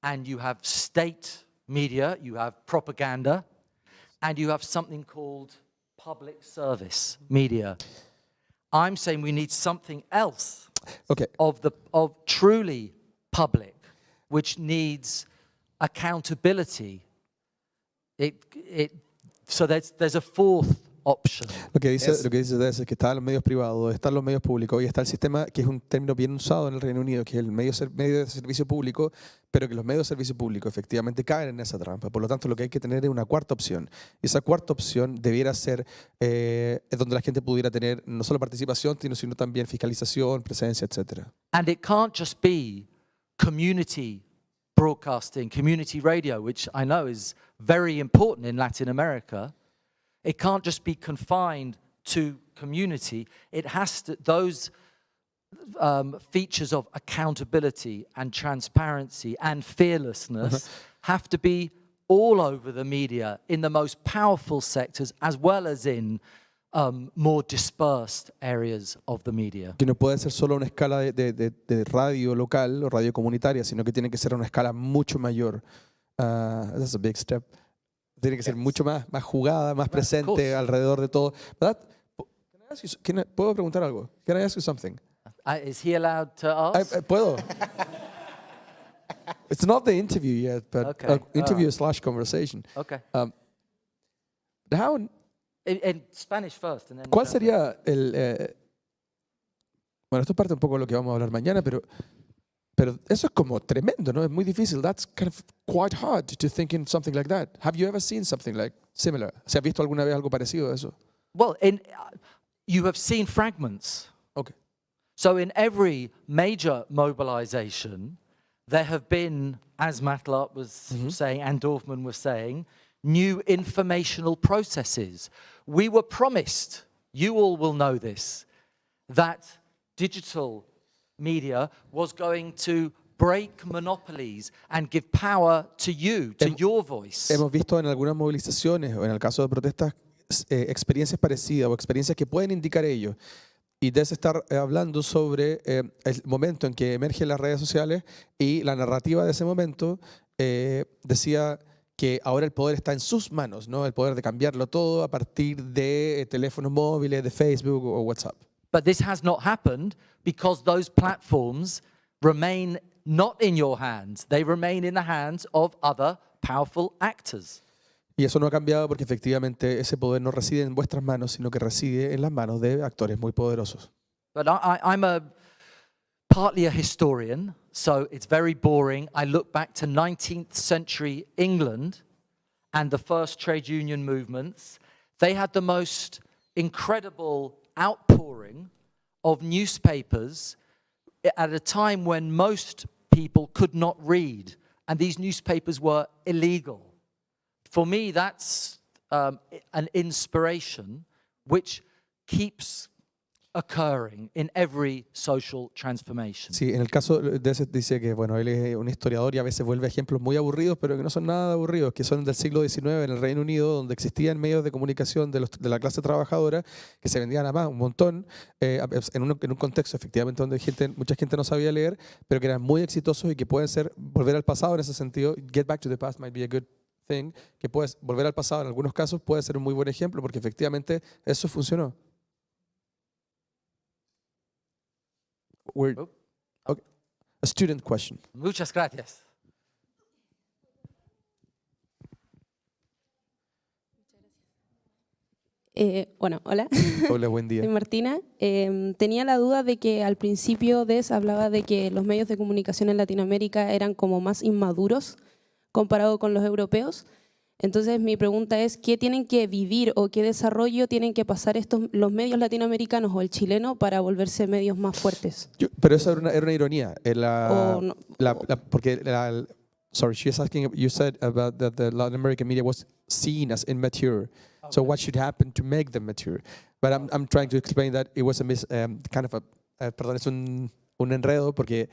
and you have state media, you have propaganda, and you have something called public service media. I'm saying we need something else of truly public, which needs accountability. So there's a fourth option. Lo que dice Des es que están los medios privados, están los medios públicos y está el sistema, que es un término bien usado en el Reino Unido, que es el medio de servicio público, pero que los medios de servicio público efectivamente caen en esa trampa. Por lo tanto, lo que hay que tener es una cuarta opción. Y esa cuarta opción debiera ser donde la gente pudiera tener no solo participación, sino también fiscalización, presencia, etc. And it can't just be community broadcasting, community radio, which I know is very important in Latin America. It can't just be confined to community. It has to, those features of accountability and transparency and fearlessness have to be all over the media in the most powerful sectors as well as in more dispersed areas of the media. Que no puede ser solo una escala de radio local o radio comunitaria, sino que tiene que ser una escala mucho mayor. That's a big step. Tiene que ser mucho más jugada, más presente alrededor de todo. ¿Verdad? ¿Puedo preguntar algo? Can I ask you something? Is he allowed to ask? ¿Puedo? It's not the interview yet, but Okay. interview / conversation. Okay. How, In Spanish first, and then. ¿Cuál sería el... bueno, esto parte un poco de lo que vamos a hablar mañana, pero eso es como tremendo, ¿no? Es muy difícil. That's kind of quite hard to think in something like that. Have you ever seen something like similar? ¿Se ha visto alguna vez algo parecido a eso? Well, you have seen fragments. Okay. So in every major mobilization, there have been, as Matlock was saying and Dorfman was saying, new informational processes. We were promised, you all will know this, that digital media was going to break monopolies and give power to you, to your voice. Hemos visto en algunas movilizaciones o en el caso de protestas experiencias parecidas o experiencias que pueden indicar ello. Y Des estar hablando sobre el momento en que emergen las redes sociales y la narrativa de ese momento decía que ahora el poder está en sus manos, ¿no? El poder de cambiarlo todo a partir de teléfonos móviles, de Facebook o WhatsApp. But this has not happened because those platforms remain not in your hands. They remain in the hands of other powerful actors. Y eso no ha cambiado porque efectivamente ese poder no reside en vuestras manos, sino que reside en las manos de actores muy poderosos. But I'm partly a historian, so it's very boring. I look back to 19th century England and the first trade union movements. They had the most incredible outpouring of newspapers at a time when most people could not read, and these newspapers were illegal. For me, that's an inspiration which keeps occurring in every social transformation. Sí, en el caso de ese dice que bueno, él es un historiador y a veces vuelve ejemplos muy aburridos, pero que no son nada aburridos, que son del siglo XIX en el Reino Unido, donde existían medios de comunicación de la clase trabajadora que se vendían a más un montón, en un contexto efectivamente donde mucha gente no sabía leer, pero que eran muy exitosos y que pueden ser volver al pasado en ese sentido. Get back to the past might be a good thing, que puedes volver al pasado en algunos casos puede ser un muy buen ejemplo porque efectivamente eso funcionó. Okay. A student question. Muchas gracias. Bueno, hola. Hola, buen día. Soy Martina. Tenía la duda de que al principio Des hablaba de que los medios de comunicación en Latinoamérica eran como más inmaduros comparado con los europeos. Entonces mi pregunta es, ¿qué tienen que vivir o qué desarrollo tienen que pasar los medios latinoamericanos o el chileno para volverse medios más fuertes? Pero eso era una ironía. No. Porque sorry, she's asking, you said about that the Latin American media was seen as immature. Okay. So what should happen to make them mature? But I'm trying to explain that it was perdón, es un enredo porque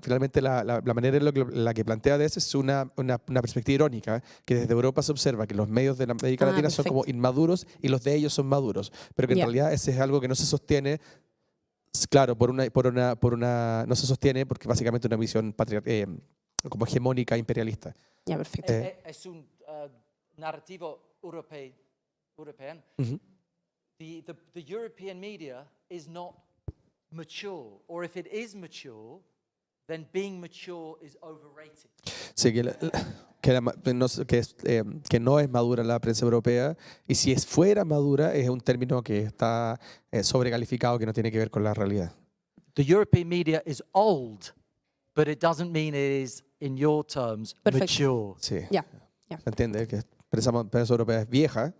finalmente la manera en la que plantea Des es una perspectiva irónica, que desde Europa se observa que los medios de América Latina son como inmaduros y los de ellos son maduros, pero que en realidad ese es algo que no se sostiene, claro, no se sostiene porque básicamente una visión como hegemónica imperialista. Ya, perfecto. Es un narrativo europeo. The European media is not mature, or if it is mature, then being mature is overrated. Sí, que no es madura la prensa europea, y si fuera madura es un término que está sobrecalificado, que no tiene que ver con la realidad. The European media is old, but it doesn't mean it is, in your terms, mature. Sí. Ya. ¿Se entiende? Que la prensa europea es vieja,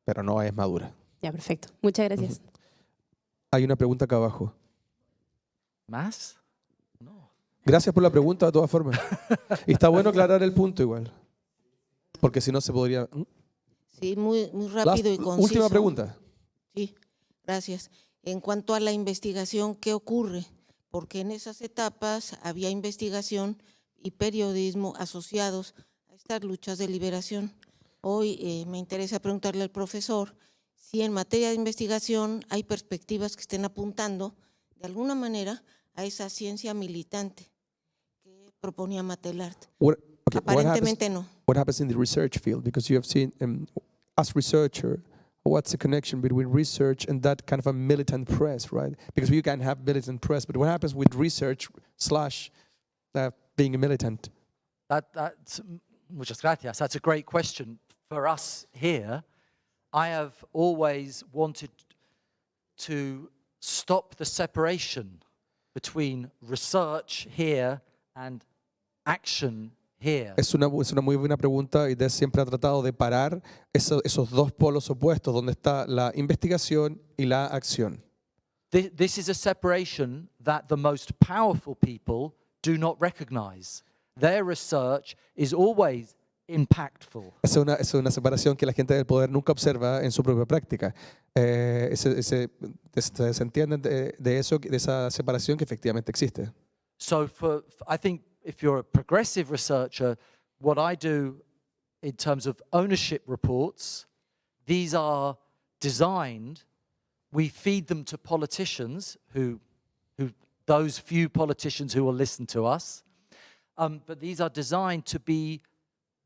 pero no es madura. Ya, perfecto. Muchas gracias. Hay una pregunta acá abajo. ¿Más? No. Gracias por la pregunta, de todas formas. Y está bueno aclarar el punto igual. Porque si no se podría... Sí, muy rápido y conciso. Última pregunta. Sí, gracias. En cuanto a la investigación, ¿qué ocurre? Porque en esas etapas había investigación y periodismo asociados a estas luchas de liberación. Hoy me interesa preguntarle al profesor si en materia de investigación hay perspectivas que estén apuntando de alguna manera a esa ciencia militante que proponía Matelart. Aparentemente no. What happens in the research field? Because you have seen, as researcher, what's the connection between research and that kind of a militant press, right? Because you can have militant press, but what happens with research / being a militant? That's, muchas gracias. That's a great question. For us here, I have always wanted to stop the separation between research here and action here. Es una muy buena pregunta, y Des siempre ha tratado de parar esos dos polos opuestos, donde está la investigación y la acción. This is a separation that the most powerful people do not recognize. Their research is always impactful. Es una separación que la gente del poder nunca observa en su propia práctica. Se entienden de esa separación que efectivamente existe. So I think if you're a progressive researcher, what I do in terms of ownership reports, these are designed, we feed them to politicians those few politicians who will listen to us, but these are designed to be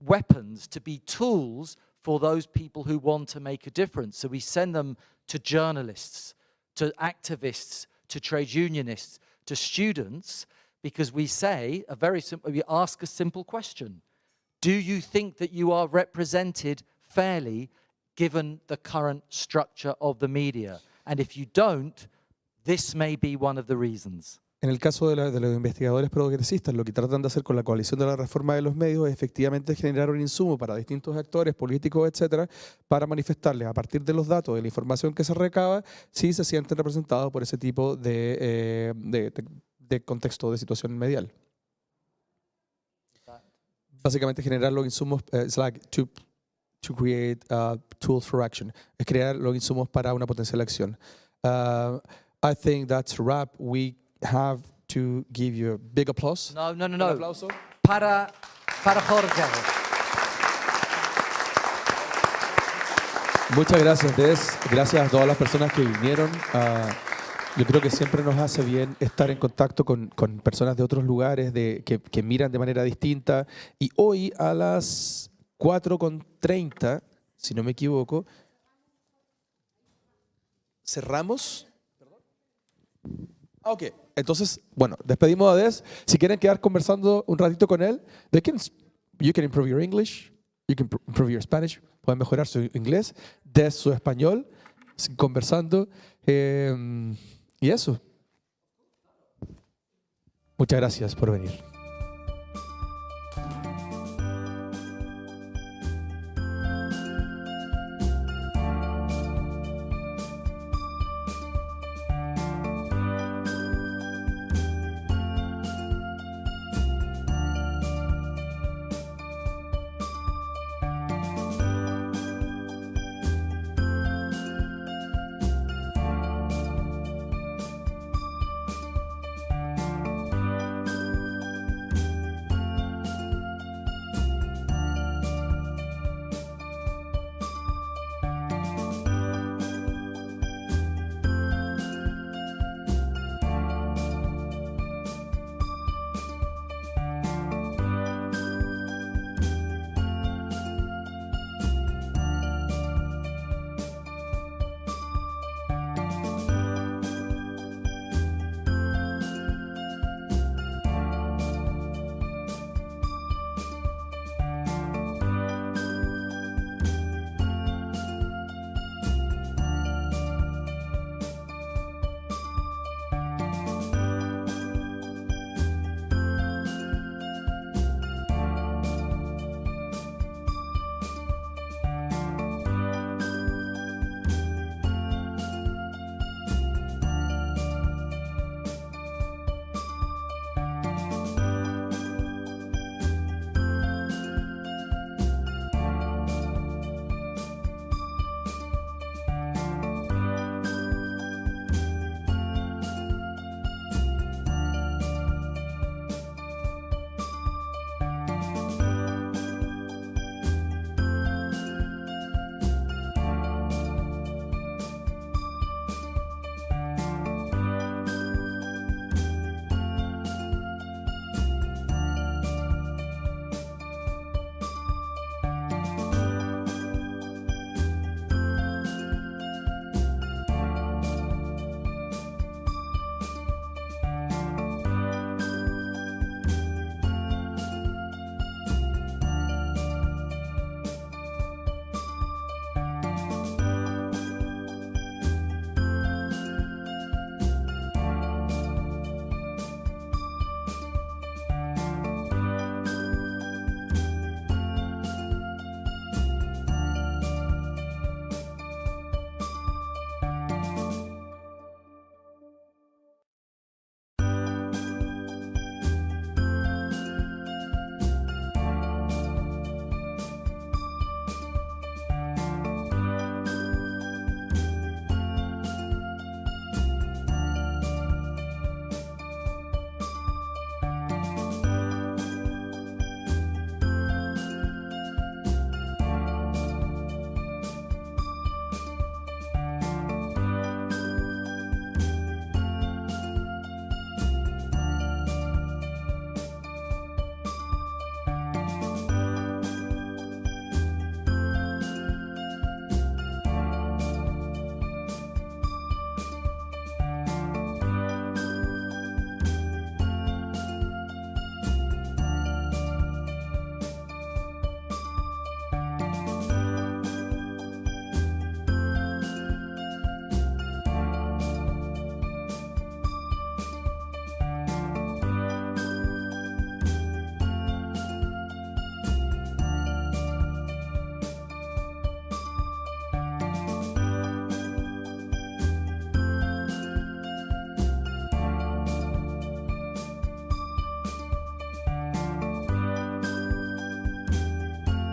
weapons, to be tools for those people who want to make a difference. So we send them to journalists, to activists, to trade unionists, to students, because we say we ask a simple question. Do you think that you are represented fairly given the current structure of the media? And if you don't, this may be one of the reasons. En el caso de los investigadores progresistas, lo que tratan de hacer con la coalición de la reforma de los medios es efectivamente generar un insumo para distintos actores, políticos, etcétera, para manifestarles a partir de los datos, de la información que se recaba, si se sienten representados por ese tipo de contexto, de situación medial. Básicamente generar los insumos, it's like to create tools for action, es crear los insumos para una potencial acción. I think that's a wrap. We have to give you a big applause. No. Un aplauso. Para Jorge. Muchas gracias, Des. Gracias a todas las personas que vinieron. Yo creo que siempre nos hace bien estar en contacto con personas de otros lugares que miran de manera distinta. Y hoy a las 4:30, si no me equivoco, cerramos. Ok, entonces, bueno, despedimos a Des. Si quieren quedar conversando un ratito con él, you can improve your English, you can improve your Spanish, pueden mejorar su inglés, Des su español, conversando. Y eso. Muchas gracias por venir.